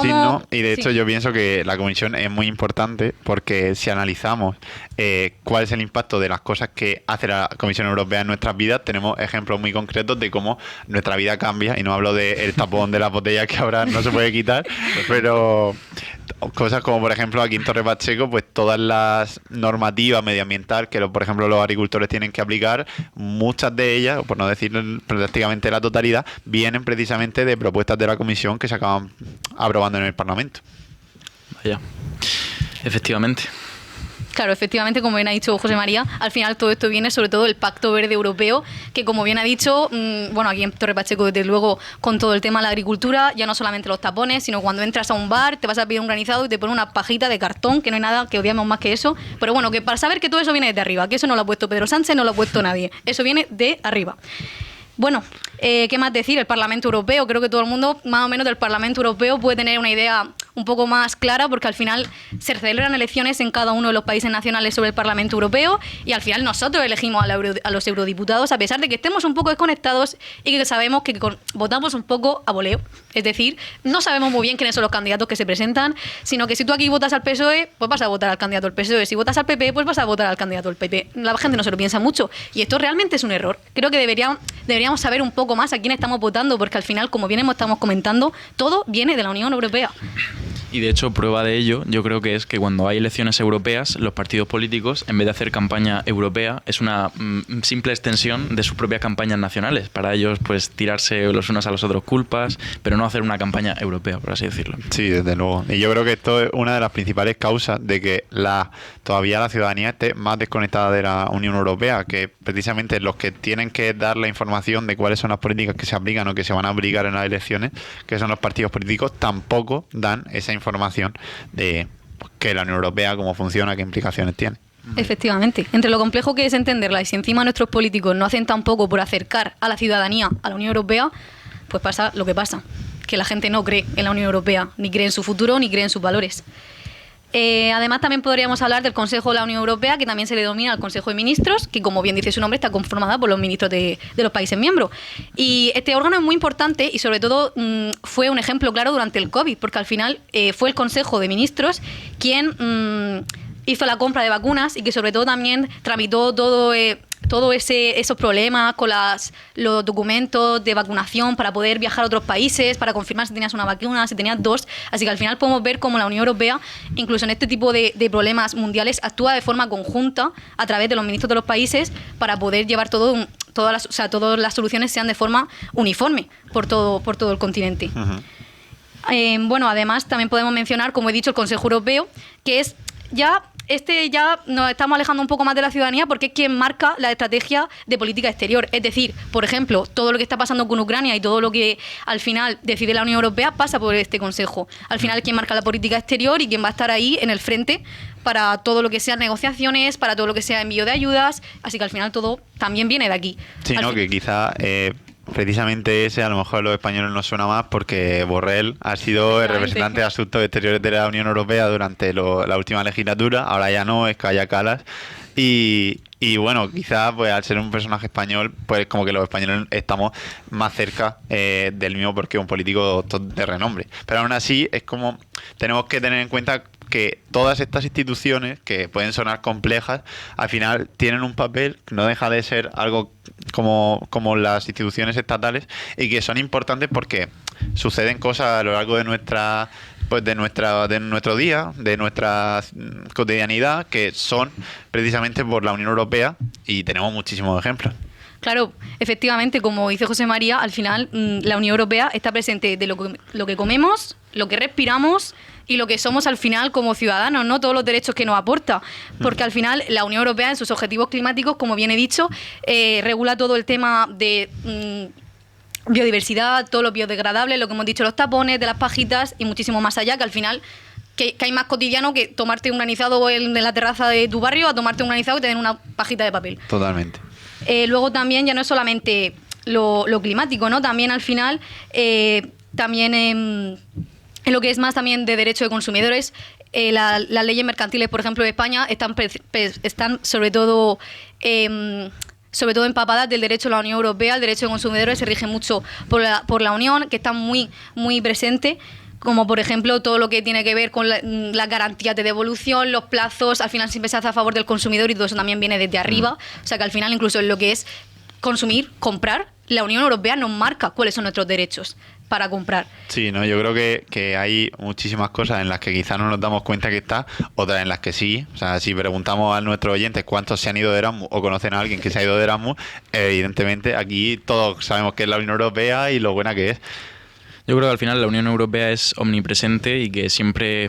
[SPEAKER 1] Sí, ¿no? Y de hecho yo pienso que la Comisión es muy importante porque si analizamos cuál es el impacto de las cosas que hace la Comisión Europea en nuestras vidas, tenemos ejemplos muy concretos de cómo nuestra vida cambia, y no hablo del tapón de las botellas que ahora no se puede quitar, pero cosas como por ejemplo aquí en Torre Pacheco, pues todas las normativas medioambientales que por ejemplo los agricultores tienen que aplicar, muchas de ellas, por no decir prácticamente la totalidad, vienen precisamente de propuestas de la Comisión que se acaban aprobando en el Parlamento.
[SPEAKER 5] Vaya, efectivamente.
[SPEAKER 4] Claro, efectivamente, como bien ha dicho José María, al final todo esto viene sobre todo del Pacto Verde Europeo, que como bien ha dicho, bueno, aquí en Torre Pacheco, desde luego, con todo el tema de la agricultura, ya no solamente los tapones, sino cuando entras a un bar, te vas a pedir un granizado y te ponen una pajita de cartón, que no hay nada que odiamos más que eso, pero bueno, que para saber que todo eso viene de arriba, que eso no lo ha puesto Pedro Sánchez, no lo ha puesto nadie, eso viene de arriba. Bueno, ¿qué más decir? El Parlamento Europeo, creo que todo el mundo, más o menos del Parlamento Europeo, puede tener una idea un poco más clara, porque al final se celebran elecciones en cada uno de los países nacionales sobre el Parlamento Europeo y al final nosotros elegimos a los eurodiputados, a pesar de que estemos un poco desconectados y que sabemos que votamos un poco a voleo. Es decir, no sabemos muy bien quiénes son los candidatos que se presentan, sino que si tú aquí votas al PSOE, pues vas a votar al candidato del PSOE. Si votas al PP, pues vas a votar al candidato del PP. La gente no se lo piensa mucho y esto realmente es un error. Creo que deberíamos saber un poco más a quién estamos votando, porque al final, como bien estamos comentando, todo viene de la Unión Europea.
[SPEAKER 5] Y de hecho, prueba de ello, yo creo que es que cuando hay elecciones europeas, los partidos políticos, en vez de hacer campaña europea, es una simple extensión de sus propias campañas nacionales. Para ellos, pues, tirarse los unos a los otros culpas, pero no hacer una campaña europea, por así decirlo.
[SPEAKER 1] Sí, desde luego. Y yo creo que esto es una de las principales causas de que todavía la ciudadanía esté más desconectada de la Unión Europea, que precisamente los que tienen que dar la información de cuáles son las políticas que se aplican o que se van a aplicar en las elecciones, que son los partidos políticos, tampoco dan esa información de qué es la Unión Europea, cómo funciona, qué implicaciones tiene.
[SPEAKER 4] Efectivamente. Entre lo complejo que es entenderla y si encima nuestros políticos no hacen tampoco por acercar a la ciudadanía a la Unión Europea, pues pasa lo que pasa. que la gente no cree en la Unión Europea, ni cree en su futuro, ni cree en sus valores. Además, también podríamos hablar del Consejo de la Unión Europea, que también se le denomina el Consejo de Ministros, que, como bien dice su nombre, está conformada por los ministros de los países miembros. Y este órgano es muy importante y, sobre todo, fue un ejemplo claro durante el COVID, porque al final fue el Consejo de Ministros quien hizo la compra de vacunas y que, sobre todo, también tramitó todos esos problemas con los documentos de vacunación para poder viajar a otros países, para confirmar si tenías una vacuna, si tenías dos. Así que al final podemos ver cómo la Unión Europea, incluso en este tipo de problemas mundiales, actúa de forma conjunta a través de los ministros de los países para poder llevar todas las soluciones sean de forma uniforme por todo el continente. Bueno, además también podemos mencionar, como he dicho, el Consejo Europeo, que es ya nos estamos alejando un poco más de la ciudadanía porque es quien marca la estrategia de política exterior. Es decir, por ejemplo, todo lo que está pasando con Ucrania y todo lo que al final decide la Unión Europea pasa por este Consejo. Al final es quien marca la política exterior y quien va a estar ahí en el frente para todo lo que sean negociaciones, para todo lo que sea envío de ayudas. Así que al final todo también viene de aquí.
[SPEAKER 1] Sí, ¿no? Que quizá precisamente ese a lo mejor a los españoles nos suena más porque Borrell ha sido el representante de Asuntos Exteriores de la Unión Europea durante la última legislatura, ahora ya no, es Kaja Kallas. Y bueno, quizás pues al ser un personaje español, pues como que los españoles estamos más cerca del mismo porque es un político de renombre. Pero aún así es como tenemos que tener en cuenta que todas estas instituciones, que pueden sonar complejas, al final tienen un papel que no deja de ser algo como las instituciones estatales y que son importantes porque suceden cosas a lo largo de nuestro día, de nuestra cotidianidad, que son precisamente por la Unión Europea y tenemos muchísimos ejemplos.
[SPEAKER 4] Claro, efectivamente, como dice José María, al final la Unión Europea está presente de lo que comemos, lo que respiramos y lo que somos al final como ciudadanos, ¿no? Todos los derechos que nos aporta. Porque al final la Unión Europea en sus objetivos climáticos, como bien he dicho, regula todo el tema de biodiversidad, todo lo biodegradable, lo que hemos dicho, los tapones, de las pajitas y muchísimo más allá, que al final que hay más cotidiano que tomarte un granizado en la terraza de tu barrio a tomarte un granizado y tener una pajita de papel.
[SPEAKER 1] Totalmente.
[SPEAKER 4] Luego también ya no es solamente lo climático, ¿no? También al final, también en lo que es más también de derecho de consumidores, las leyes mercantiles, por ejemplo, de España están sobre todo empapadas del derecho de la Unión Europea. El derecho de consumidores se rige mucho por la Unión, que está muy, muy presente, como por ejemplo todo lo que tiene que ver con las garantías de devolución, los plazos. Al final siempre se hace a favor del consumidor y todo eso también viene desde arriba. O sea que al final, incluso en lo que es consumir, comprar, la Unión Europea nos marca cuáles son nuestros derechos para comprar.
[SPEAKER 1] Sí, no, yo creo que hay muchísimas cosas en las que quizás no nos damos cuenta que está, otras en las que sí. O sea, si preguntamos a nuestros oyentes cuántos se han ido de Erasmus o conocen a alguien que se ha ido de Erasmus, evidentemente aquí todos sabemos que es la Unión Europea y lo buena que es.
[SPEAKER 5] Yo creo que al final la Unión Europea es omnipresente y que siempre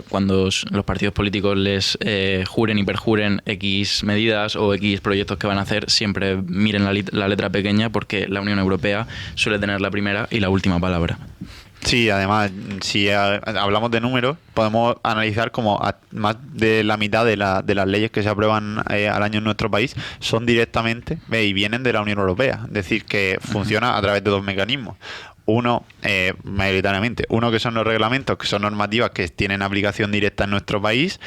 [SPEAKER 5] cuando los partidos políticos les juren y perjuren X medidas o X proyectos que van a hacer, siempre miren la letra pequeña porque la Unión Europea suele tener la primera y la última palabra.
[SPEAKER 1] Sí, además, si hablamos de números, podemos analizar como más de la mitad de las leyes que se aprueban al año en nuestro país son directamente y vienen de la Unión Europea. Es decir, que funciona a través de dos mecanismos. Uno, mayoritariamente, uno que son los reglamentos, que son normativas que tienen aplicación directa en nuestro país,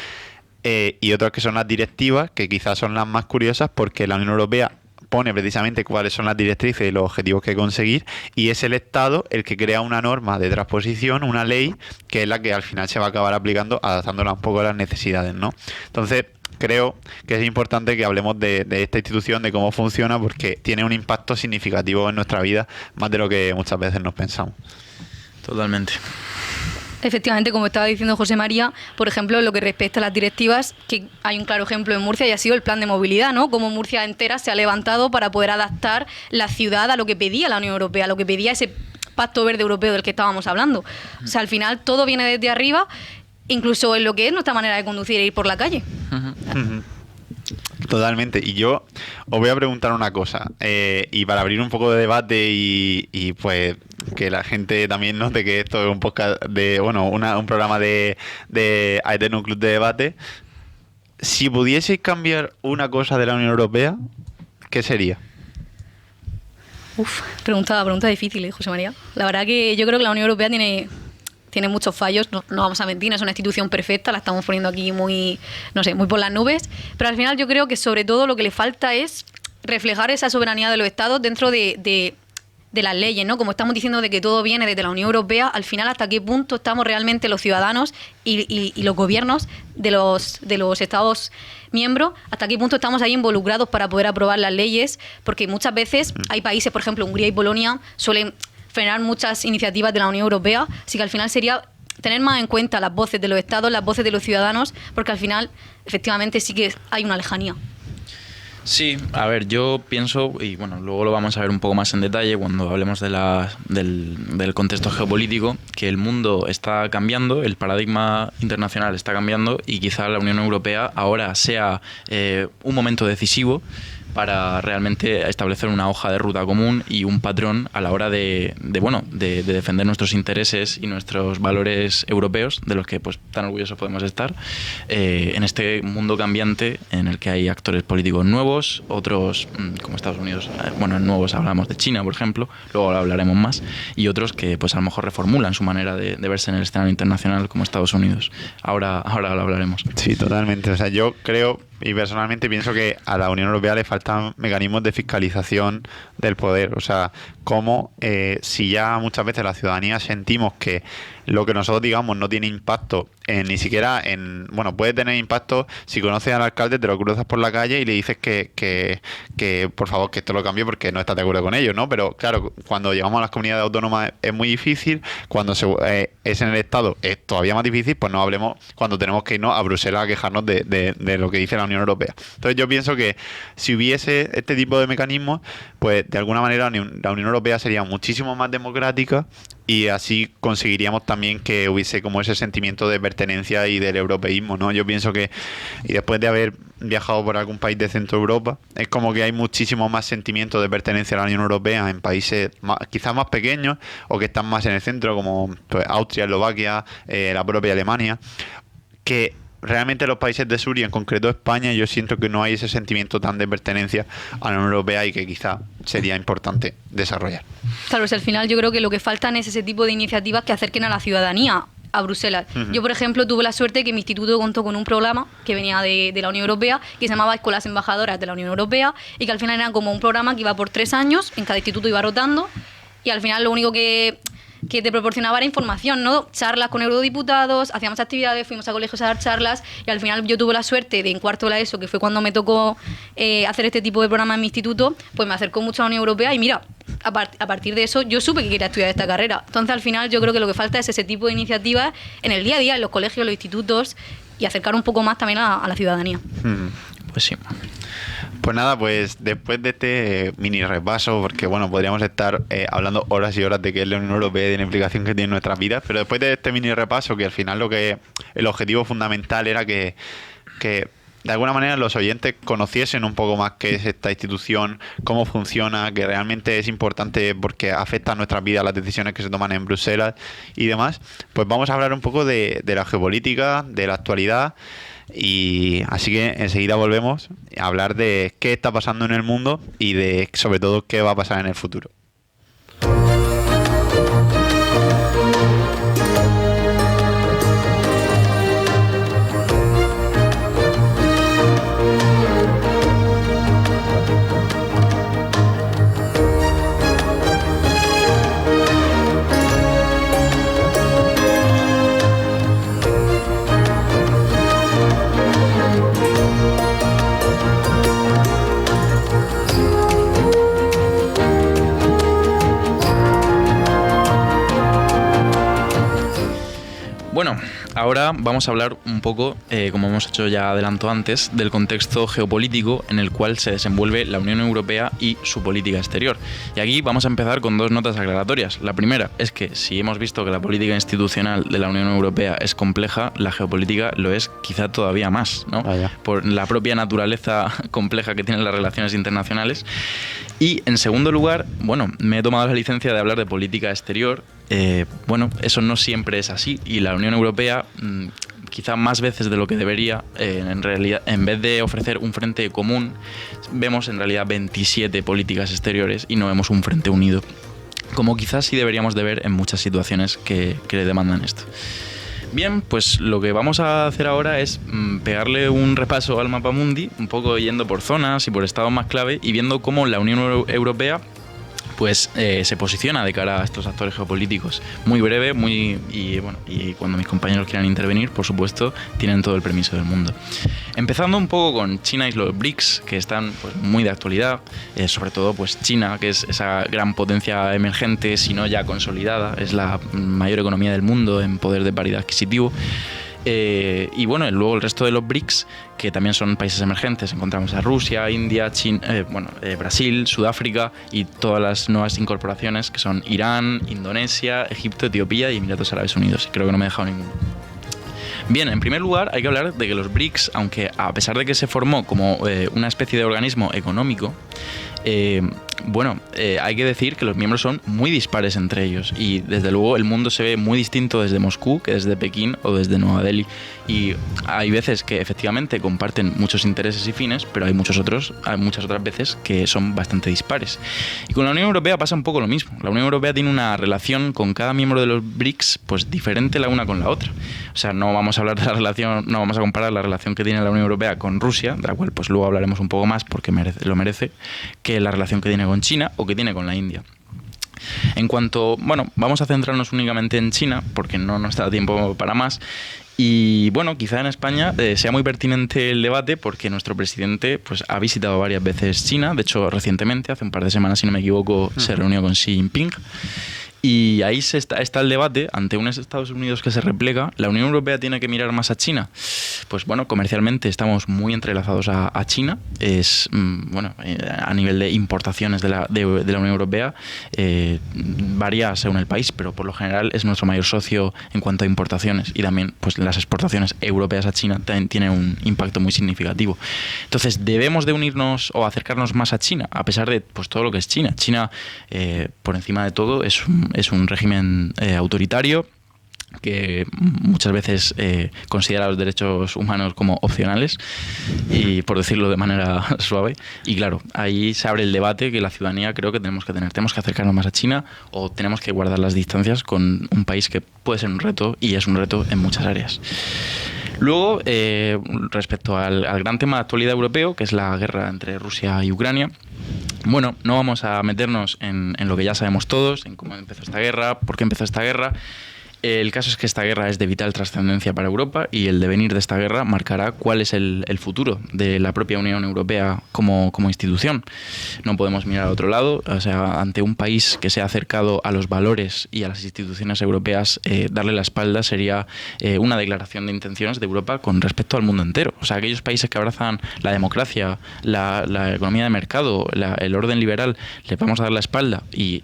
[SPEAKER 1] y otros que son las directivas, que quizás son las más curiosas porque la Unión Europea pone precisamente cuáles son las directrices y los objetivos que conseguir, y es el Estado el que crea una norma de transposición, una ley, que es la que al final se va a acabar aplicando, adaptándola un poco a las necesidades, ¿no? Entonces, creo que es importante que hablemos de esta institución, de cómo funciona, porque tiene un impacto significativo en nuestra vida, más de lo que muchas veces nos pensamos.
[SPEAKER 5] Totalmente.
[SPEAKER 4] Efectivamente, como estaba diciendo José María, por ejemplo, en lo que respecta a las directivas, que hay un claro ejemplo en Murcia y ha sido el plan de movilidad, ¿no? Como Murcia entera se ha levantado para poder adaptar la ciudad a lo que pedía la Unión Europea, a lo que pedía ese Pacto Verde Europeo del que estábamos hablando. O sea, al final todo viene desde arriba, incluso en lo que es nuestra manera de conducir e ir por la calle.
[SPEAKER 1] Totalmente. Y yo os voy a preguntar una cosa, y para abrir un poco de debate y pues que la gente también note que esto es un podcast un programa de Aeterno Club de Debate. Si pudieseis cambiar una cosa de la Unión Europea, ¿qué sería?
[SPEAKER 4] Pregunta difícil, José María. La verdad que yo creo que la Unión Europea tiene muchos fallos, no vamos a mentir, no es una institución perfecta, la estamos poniendo aquí muy por las nubes, pero al final yo creo que sobre todo lo que le falta es reflejar esa soberanía de los estados dentro de las leyes, ¿no? Como estamos diciendo de que todo viene desde la Unión Europea, al final hasta qué punto estamos realmente los ciudadanos y los gobiernos de los estados miembros, hasta qué punto estamos ahí involucrados para poder aprobar las leyes, porque muchas veces hay países, por ejemplo, Hungría y Polonia, suelen frenar muchas iniciativas de la Unión Europea, así que al final sería tener más en cuenta las voces de los estados, las voces de los ciudadanos, porque al final efectivamente sí que hay una lejanía.
[SPEAKER 5] Sí, a ver, yo pienso, y bueno, luego lo vamos a ver un poco más en detalle cuando hablemos del contexto geopolítico, que el mundo está cambiando, el paradigma internacional está cambiando y quizá la Unión Europea ahora sea un momento decisivo para realmente establecer una hoja de ruta común y un patrón a la hora de defender nuestros intereses y nuestros valores europeos, de los que pues tan orgullosos podemos estar, en este mundo cambiante en el que hay actores políticos nuevos, otros como Estados Unidos, nuevos hablamos de China, por ejemplo, luego hablaremos más, y otros que pues a lo mejor reformulan su manera de verse en el escenario internacional, como Estados Unidos. Ahora lo hablaremos.
[SPEAKER 1] Sí, totalmente. O sea, yo creo y personalmente pienso que a la Unión Europea le faltan mecanismos de fiscalización del poder. O sea, como si ya muchas veces la ciudadanía sentimos que lo que nosotros digamos no tiene impacto ni siquiera puede tener impacto si conoces al alcalde, te lo cruzas por la calle y le dices que por favor que esto lo cambie porque no estás de acuerdo con ello, ¿no? Pero claro, cuando llegamos a las comunidades autónomas es muy difícil, cuando es en el Estado es todavía más difícil, pues no hablemos cuando tenemos que irnos a Bruselas a quejarnos de lo que dice la Unión Europea. Entonces yo pienso que si hubiese este tipo de mecanismos, pues de alguna manera la Unión Europea sería muchísimo más democrática y así conseguiríamos también que hubiese como ese sentimiento de pertenencia y del europeísmo, ¿no? Yo pienso que, y después de haber viajado por algún país de Centro Europa, es como que hay muchísimo más sentimiento de pertenencia a la Unión Europea en países quizás más pequeños o que están más en el centro, como pues, Austria, Eslovaquia, la propia Alemania, que realmente los países de sur y en concreto España, yo siento que no hay ese sentimiento tan de pertenencia a la Unión Europea y que quizá sería importante desarrollar.
[SPEAKER 4] Claro, al final yo creo que lo que faltan es ese tipo de iniciativas que acerquen a la ciudadanía a Bruselas. Uh-huh. Yo, por ejemplo, tuve la suerte que mi instituto contó con un programa que venía de la Unión Europea, que se llamaba Escuelas Embajadoras de la Unión Europea, y que al final era como un programa que iba por 3 años, en cada instituto iba rotando, y al final lo único que te proporcionaba era información, ¿no? Charlas con eurodiputados, hacíamos actividades, fuimos a colegios a dar charlas, y al final yo tuve la suerte de en cuarto de la ESO, que fue cuando me tocó hacer este tipo de programa en mi instituto, pues me acercó mucho a la Unión Europea y mira, a partir de eso yo supe que quería estudiar esta carrera. Entonces al final yo creo que lo que falta es ese tipo de iniciativas en el día a día, en los colegios, en los institutos, y acercar un poco más también a la ciudadanía.
[SPEAKER 5] Pues sí.
[SPEAKER 1] Pues nada, pues después de este mini repaso, porque bueno, podríamos estar hablando horas y horas de qué es la Unión Europea y de la implicación que tiene en nuestras vidas, pero después de este mini repaso, que al final el objetivo fundamental era que de alguna manera los oyentes conociesen un poco más qué es esta institución, cómo funciona, que realmente es importante porque afecta a nuestras vidas las decisiones que se toman en Bruselas y demás, pues vamos a hablar un poco de la geopolítica, de la actualidad. Y así que enseguida volvemos a hablar de qué está pasando en el mundo y de sobre todo qué va a pasar en el futuro.
[SPEAKER 5] Bueno, ahora vamos a hablar un poco, como hemos hecho ya adelanto antes, del contexto geopolítico en el cual se desenvuelve la Unión Europea y su política exterior. Y aquí vamos a empezar con 2 notas aclaratorias. La primera es que si hemos visto que la política institucional de la Unión Europea es compleja, la geopolítica lo es quizá todavía más, ¿no? Por la propia naturaleza compleja que tienen las relaciones internacionales. Y en segundo lugar, bueno, me he tomado la licencia de hablar de política exterior. Eso no siempre es así y la Unión Europea quizá más veces de lo que debería. En realidad, en vez de ofrecer un frente común, vemos en realidad 27 políticas exteriores y no vemos un frente unido, como quizás sí deberíamos de ver en muchas situaciones que le demandan esto. Bien, pues lo que vamos a hacer ahora es pegarle un repaso al mapa mundi, un poco yendo por zonas y por estados más clave y viendo cómo la Unión Europea pues se posiciona de cara a estos actores geopolíticos. Muy breve, y cuando mis compañeros quieran intervenir, por supuesto, tienen todo el permiso del mundo. Empezando un poco con China y los BRICS, que están pues, muy de actualidad, sobre todo pues China, que es esa gran potencia emergente, si no ya consolidada, es la mayor economía del mundo en poder de paridad adquisitivo. Y bueno, luego el resto de los BRICS, que también son países emergentes, encontramos a Rusia, India, China, Brasil, Sudáfrica y todas las nuevas incorporaciones que son Irán, Indonesia, Egipto, Etiopía y Emiratos Árabes Unidos. Creo que no me he dejado ninguno. Bien, en primer lugar hay que hablar de que los BRICS, aunque a pesar de que se formó como una especie de organismo económico, hay que decir que los miembros son muy dispares entre ellos y desde luego el mundo se ve muy distinto desde Moscú que desde Pekín o desde Nueva Delhi, y hay veces que efectivamente comparten muchos intereses y fines, pero hay muchas otras veces que son bastante dispares. Y con la Unión Europea pasa un poco lo mismo. La Unión Europea tiene una relación con cada miembro de los BRICS pues diferente la una con la otra. O sea, no vamos a comparar la relación que tiene la Unión Europea con Rusia, de la cual pues luego hablaremos un poco más porque lo merece, que la relación que tiene con China o que tiene con la India. Vamos a centrarnos únicamente en China porque no nos da tiempo para más. Y bueno, quizá en España sea muy pertinente el debate porque nuestro presidente pues, ha visitado varias veces China. De hecho, recientemente, hace un par de semanas, si no me equivoco, se reunió con Xi Jinping. Y ahí está el debate, ante un Estados Unidos que se replega, ¿la Unión Europea tiene que mirar más a China? Pues bueno, comercialmente estamos muy entrelazados a China, a nivel de importaciones de la Unión Europea, varía según el país, pero por lo general es nuestro mayor socio en cuanto a importaciones, y también pues las exportaciones europeas a China también tienen un impacto muy significativo. Entonces, ¿debemos de unirnos o acercarnos más a China, a pesar de pues todo lo que es China? China, por encima de todo, es un régimen autoritario que muchas veces considera los derechos humanos como opcionales, y por decirlo de manera suave. Y claro, ahí se abre el debate que la ciudadanía creo que tenemos que tener. ¿Tenemos que acercarnos más a China o tenemos que guardar las distancias con un país que puede ser un reto, y es un reto en muchas áreas? Luego, respecto al gran tema de actualidad europeo, que es la guerra entre Rusia y Ucrania, bueno, no vamos a meternos en lo que ya sabemos todos, en cómo empezó esta guerra, por qué empezó esta guerra. El caso es que esta guerra es de vital trascendencia para Europa, y el devenir de esta guerra marcará cuál es el futuro de la propia Unión Europea como institución. No podemos mirar a otro lado. O sea, ante un país que se ha acercado a los valores y a las instituciones europeas, darle la espalda sería una declaración de intenciones de Europa con respecto al mundo entero. O sea, aquellos países que abrazan la democracia, la economía de mercado, el orden liberal, les vamos a dar la espalda, y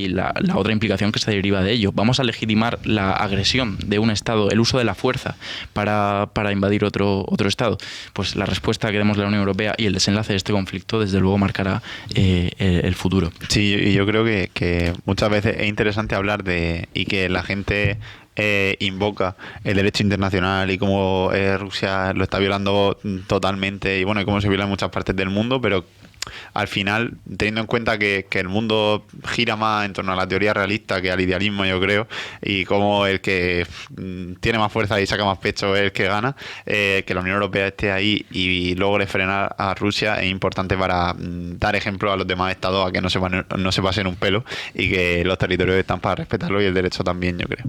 [SPEAKER 5] la otra implicación que se deriva de ello. Vamos a legitimar la agresión de un Estado, el uso de la fuerza para invadir otro Estado. Pues la respuesta que demos la Unión Europea y el desenlace de este conflicto desde luego marcará el futuro.
[SPEAKER 1] Sí, y yo creo que muchas veces es interesante hablar y que la gente invoca el derecho internacional y cómo Rusia lo está violando totalmente, y bueno, y cómo se viola en muchas partes del mundo, pero al final, teniendo en cuenta que el mundo gira más en torno a la teoría realista que al idealismo, yo creo, y como el que tiene más fuerza y saca más pecho es el que gana, que la Unión Europea esté ahí y logre frenar a Rusia es importante para dar ejemplo a los demás estados a que no se pasen un pelo, y que los territorios están para respetarlo, y el derecho también, yo creo.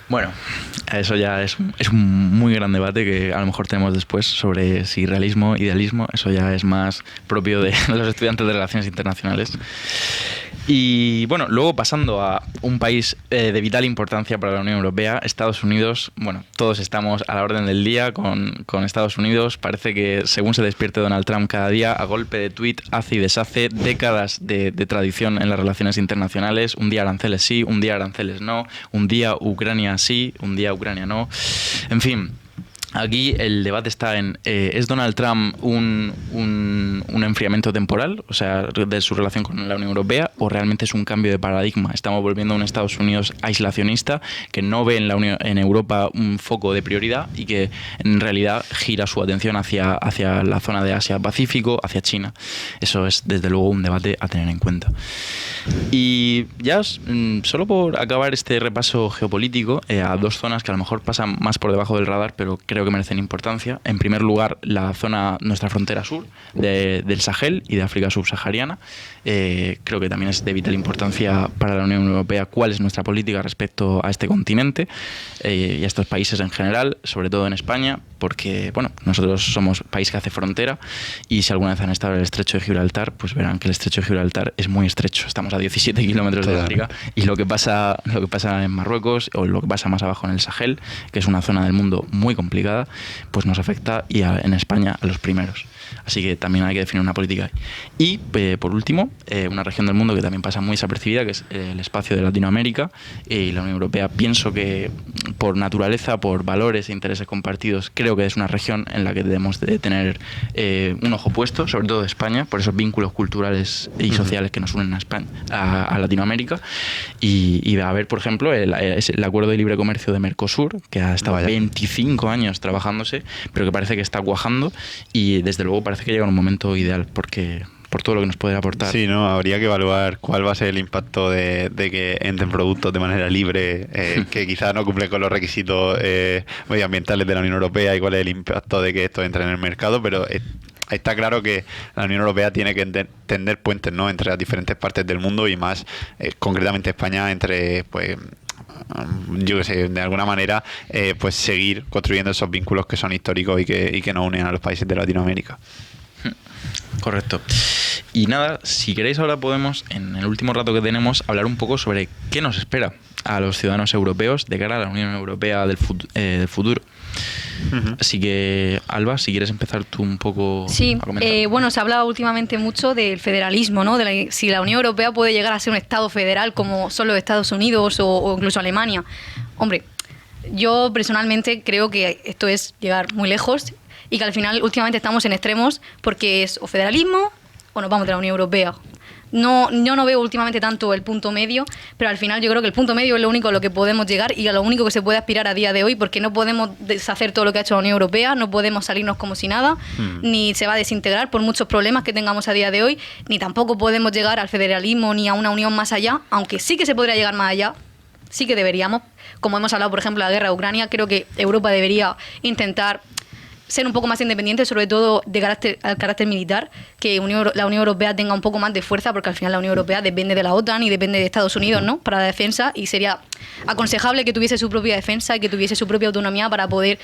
[SPEAKER 5] Bueno, eso ya es un muy gran debate que a lo mejor tenemos después sobre si realismo, idealismo. Eso ya es más propio de los estudiantes de Relaciones Internacionales. Y bueno, luego pasando a un país de vital importancia para la Unión Europea, Estados Unidos. Bueno, todos estamos a la orden del día con Estados Unidos. Parece que según se despierte Donald Trump cada día, a golpe de tuit hace y deshace décadas de tradición en las relaciones internacionales. Un día aranceles sí, un día aranceles no, un día Ucrania sí, un día Ucrania no. En fin, Aquí el debate está en, ¿es Donald Trump un enfriamiento temporal, o sea, de su relación con la Unión Europea, o realmente es un cambio de paradigma? Estamos volviendo a un Estados Unidos aislacionista que no ve en Europa un foco de prioridad y que en realidad gira su atención hacia la zona de Asia-Pacífico, hacia China. Eso es, desde luego, un debate a tener en cuenta. Y ya, solo por acabar este repaso geopolítico, a dos zonas que a lo mejor pasan más por debajo del radar, pero creo que merecen importancia. En primer lugar, la zona, nuestra frontera sur del Sahel y de África subsahariana. Creo que también es de vital importancia para la Unión Europea cuál es nuestra política respecto a este continente y a estos países en general, sobre todo en España, porque bueno, nosotros somos país que hace frontera y si alguna vez han estado en el estrecho de Gibraltar, pues verán que el estrecho de Gibraltar es muy estrecho. Estamos a 17 kilómetros de África y lo que pasa en Marruecos o lo que pasa más abajo en el Sahel, que es una zona del mundo muy complicada, pues nos afecta y en España a los primeros. Así que también hay que definir una política ahí. Y por último, una región del mundo que también pasa muy desapercibida, que es el espacio de Latinoamérica y la Unión Europea. Pienso que por naturaleza, por valores e intereses compartidos, creo que es una región en la que debemos de tener un ojo puesto, sobre todo de España, por esos vínculos culturales y sociales que nos unen a España, a Latinoamérica. Y a ver, por ejemplo, el acuerdo de libre comercio de Mercosur, que ha estado 25 años trabajándose, pero que parece que está cuajando y desde luego parece que llega en un momento ideal porque por todo lo que nos puede aportar.
[SPEAKER 1] Sí, no, habría que evaluar cuál va a ser el impacto de que entren productos de manera libre que quizás no cumplen con los requisitos medioambientales de la Unión Europea y cuál es el impacto de que esto entre en el mercado, pero está claro que la Unión Europea tiene que tender puentes, ¿no?, entre las diferentes partes del mundo y más concretamente España entre, pues, yo que sé, de alguna manera pues seguir construyendo esos vínculos que son históricos y que nos unen a los países de Latinoamérica.
[SPEAKER 5] Correcto. Y nada, si queréis ahora podemos, en el último rato que tenemos, hablar un poco sobre qué nos espera a los ciudadanos europeos de cara a la Unión Europea del futuro. Así que, Alba, si quieres empezar tú un poco a comentar.
[SPEAKER 4] Bueno, se ha hablado últimamente mucho del federalismo, ¿no? Si la Unión Europea puede llegar a ser un Estado federal como son los Estados Unidos o incluso Alemania. Hombre, yo personalmente creo que esto es llegar muy lejos y que al final últimamente estamos en extremos porque es o federalismo o nos vamos de la Unión Europea. Yo no veo últimamente tanto el punto medio, pero al final yo creo que el punto medio es lo único a lo que podemos llegar y a lo único que se puede aspirar a día de hoy, porque no podemos deshacer todo lo que ha hecho la Unión Europea, no podemos salirnos como si nada, ni se va a desintegrar por muchos problemas que tengamos a día de hoy, ni tampoco podemos llegar al federalismo ni a una unión más allá, aunque sí que se podría llegar más allá, sí que deberíamos. Como hemos hablado, por ejemplo, de la guerra de Ucrania, creo que Europa debería intentar ser un poco más independiente, sobre todo al carácter militar, que la Unión Europea tenga un poco más de fuerza, porque al final la Unión Europea depende de la OTAN y depende de Estados Unidos, ¿no?, para la defensa, y sería aconsejable que tuviese su propia defensa y que tuviese su propia autonomía para poder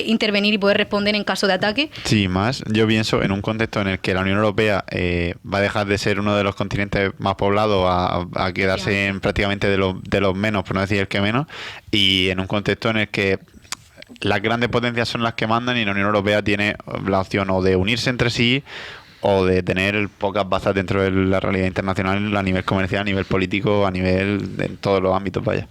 [SPEAKER 4] intervenir y poder responder en caso de ataque.
[SPEAKER 1] Sí, más yo pienso en un contexto en el que la Unión Europea va a dejar de ser uno de los continentes más poblados a quedarse en prácticamente de los menos, por no decir el que menos, y en un contexto en el que las grandes potencias son las que mandan y la Unión Europea tiene la opción o de unirse entre sí o de tener pocas bazas dentro de la realidad internacional a nivel comercial, a nivel político, a nivel en todos los ámbitos, vaya.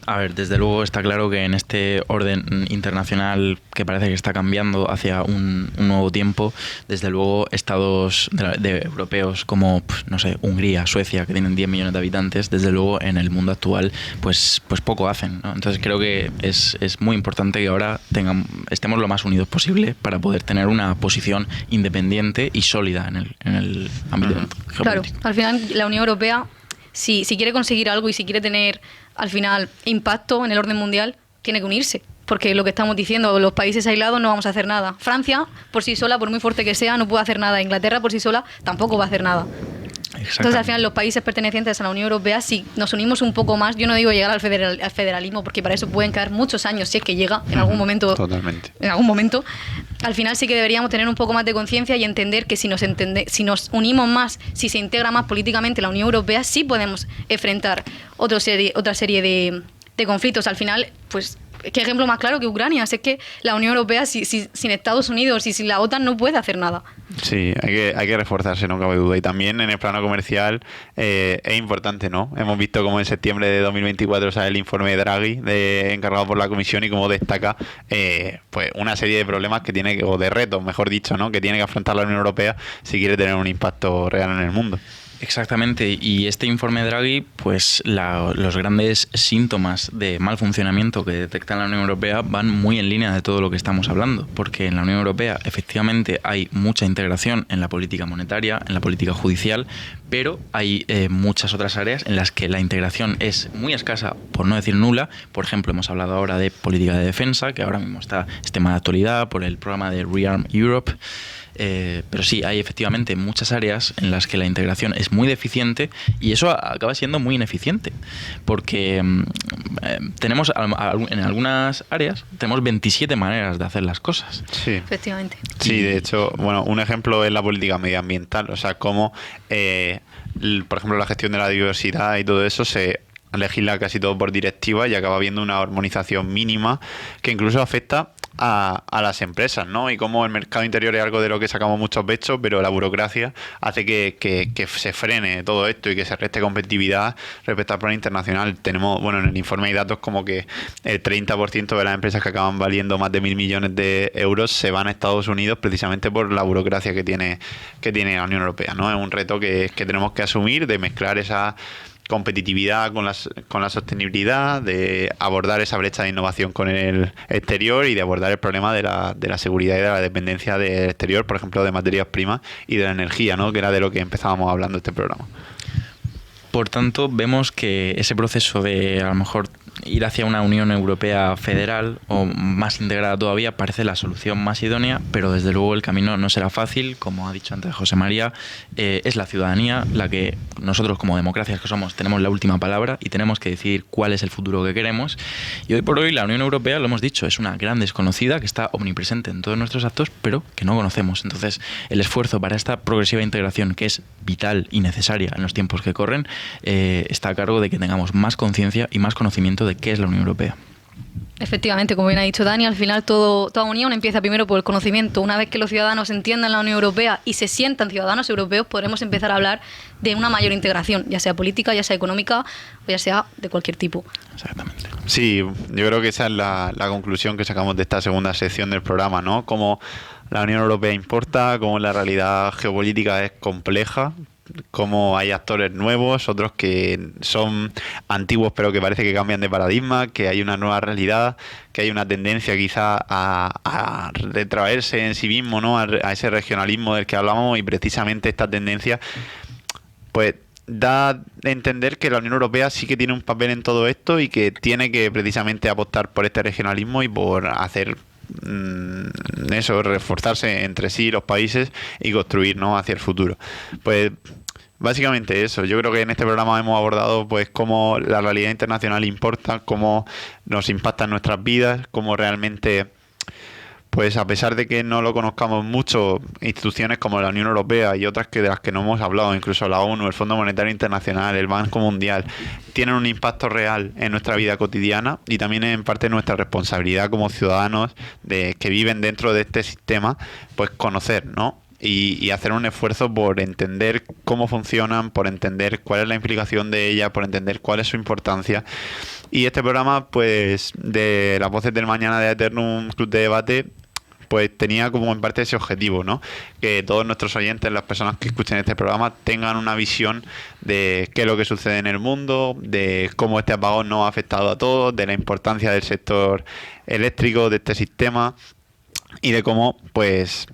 [SPEAKER 5] A ver, desde luego está claro que en este orden internacional que parece que está cambiando hacia un nuevo tiempo, desde luego estados de europeos como, no sé, Hungría, Suecia, que tienen 10 millones de habitantes, desde luego en el mundo actual pues poco hacen, ¿no? Entonces creo que es muy importante que ahora estemos lo más unidos posible para poder tener una posición independiente y sólida en el ámbito geopolítico.
[SPEAKER 4] Claro, al final la Unión Europea, si quiere conseguir algo y si quiere tener al final impacto en el orden mundial, tiene que unirse. Porque lo que estamos diciendo, los países aislados no vamos a hacer nada. Francia, por sí sola, por muy fuerte que sea, no puede hacer nada. Inglaterra, por sí sola, tampoco va a hacer nada. Entonces, al final, los países pertenecientes a la Unión Europea, si nos unimos un poco más, yo no digo llegar al federalismo, porque para eso pueden quedar muchos años, si es que llega en algún momento.
[SPEAKER 1] Totalmente.
[SPEAKER 4] En algún momento. Al final sí que deberíamos tener un poco más de conciencia y entender que si nos unimos más, si se integra más políticamente la Unión Europea, sí podemos enfrentar otra serie de conflictos. Al final, pues ¿Qué ejemplo más claro que Ucrania? Es que la Unión Europea sin Estados Unidos y sin la OTAN no puede hacer nada.
[SPEAKER 1] Sí, hay que reforzarse, no cabe duda. Y también en el plano comercial es importante, ¿no? Hemos visto cómo en septiembre de 2024 sale el informe de Draghi encargado por la Comisión y cómo destaca pues una serie de problemas que tiene o de retos, mejor dicho, ¿no? Que tiene que afrontar la Unión Europea si quiere tener un impacto real en el mundo.
[SPEAKER 5] Exactamente, y este informe de Draghi, pues los grandes síntomas de mal funcionamiento que detecta la Unión Europea van muy en línea de todo lo que estamos hablando, porque en la Unión Europea efectivamente hay mucha integración en la política monetaria, en la política judicial, pero hay muchas otras áreas en las que la integración es muy escasa, por no decir nula. Por ejemplo, hemos hablado ahora de política de defensa, que ahora mismo es tema de actualidad por el programa de Rearm Europe. Pero sí, hay efectivamente muchas áreas en las que la integración es muy deficiente y eso acaba siendo muy ineficiente porque tenemos en algunas áreas tenemos 27 maneras de hacer las cosas.
[SPEAKER 1] Sí,
[SPEAKER 4] efectivamente.
[SPEAKER 1] Sí, de hecho, bueno, un ejemplo es la política medioambiental, o sea, cómo, por ejemplo, la gestión de la diversidad y todo eso se legisla casi todo por directiva y acaba habiendo una armonización mínima que incluso afecta a las empresas, ¿no? Y como el mercado interior es algo de lo que sacamos muchos pechos, pero la burocracia hace que se frene todo esto y que se reste competitividad respecto al plano internacional. Tenemos, bueno, en el informe hay datos como que el 30% de las empresas que acaban valiendo más de 1.000 millones de euros se van a Estados Unidos precisamente por la burocracia que tiene la Unión Europea, ¿no? Es un reto que tenemos que asumir, de mezclar esa competitividad con la sostenibilidad, de abordar esa brecha de innovación con el exterior y de abordar el problema de la seguridad y de la dependencia del exterior, por ejemplo, de materias primas y de la energía, ¿no? Que era de lo que empezábamos hablando este programa.
[SPEAKER 5] Por tanto, vemos que ese proceso de a lo mejor ir hacia una Unión Europea federal o más integrada todavía parece la solución más idónea, pero desde luego el camino no será fácil. Como ha dicho antes José María, es la ciudadanía la que nosotros como democracias que somos tenemos la última palabra y tenemos que decidir cuál es el futuro que queremos. Y hoy por hoy la Unión Europea, lo hemos dicho, es una gran desconocida que está omnipresente en todos nuestros actos, pero que no conocemos. Entonces, el esfuerzo para esta progresiva integración, que es vital y necesaria en los tiempos que corren, está a cargo de que tengamos más conciencia y más conocimiento de qué es la Unión Europea.
[SPEAKER 4] Efectivamente, como bien ha dicho Dani, al final toda unión empieza primero por el conocimiento. Una vez que los ciudadanos entiendan la Unión Europea y se sientan ciudadanos europeos, podremos empezar a hablar de una mayor integración, ya sea política, ya sea económica o ya sea de cualquier tipo.
[SPEAKER 5] Exactamente.
[SPEAKER 1] Sí, yo creo que esa es la conclusión que sacamos de esta segunda sección del programa, ¿no? Cómo la Unión Europea importa, cómo la realidad geopolítica es compleja, cómo hay actores nuevos, otros que son antiguos pero que parece que cambian de paradigma, que hay una nueva realidad, que hay una tendencia quizá a retraerse en sí mismo, ¿no? A ese regionalismo del que hablábamos, y precisamente esta tendencia pues da a entender que la Unión Europea sí que tiene un papel en todo esto y que tiene que precisamente apostar por este regionalismo y por hacer eso, reforzarse entre sí los países y construir, ¿no?, hacia el futuro. Pues básicamente eso. Yo creo que en este programa hemos abordado pues cómo la realidad internacional importa, cómo nos impacta en nuestras vidas, cómo realmente, pues a pesar de que no lo conozcamos mucho, instituciones como la Unión Europea y otras de las que no hemos hablado, incluso la ONU, el Fondo Monetario Internacional, el Banco Mundial, tienen un impacto real en nuestra vida cotidiana, y también en parte nuestra responsabilidad como ciudadanos que viven dentro de este sistema, pues conocer, ¿no? Y hacer un esfuerzo por entender cómo funcionan, por entender cuál es la implicación de ellas, por entender cuál es su importancia. Y este programa, pues, de las voces del mañana de Aeternum Club de Debate, pues tenía como en parte ese objetivo, ¿no? Que todos nuestros oyentes, las personas que escuchen este programa, tengan una visión de qué es lo que sucede en el mundo, de cómo este apagón nos ha afectado a todos, de la importancia del sector eléctrico, de este sistema, y de cómo, pues,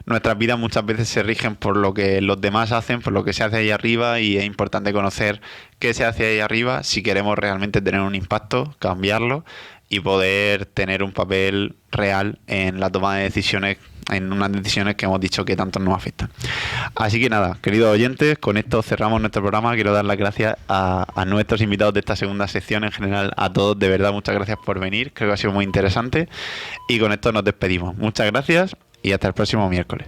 [SPEAKER 1] nuestras vidas muchas veces se rigen por lo que los demás hacen, por lo que se hace ahí arriba, y es importante conocer qué se hace ahí arriba si queremos realmente tener un impacto, cambiarlo y poder tener un papel real en la toma de decisiones, en unas decisiones que hemos dicho que tanto nos afectan. Así que nada, queridos oyentes, con esto cerramos nuestro programa. Quiero dar las gracias a nuestros invitados de esta segunda sección, en general a todos. De verdad, muchas gracias por venir, creo que ha sido muy interesante, y con esto nos despedimos. Muchas gracias y hasta el próximo miércoles.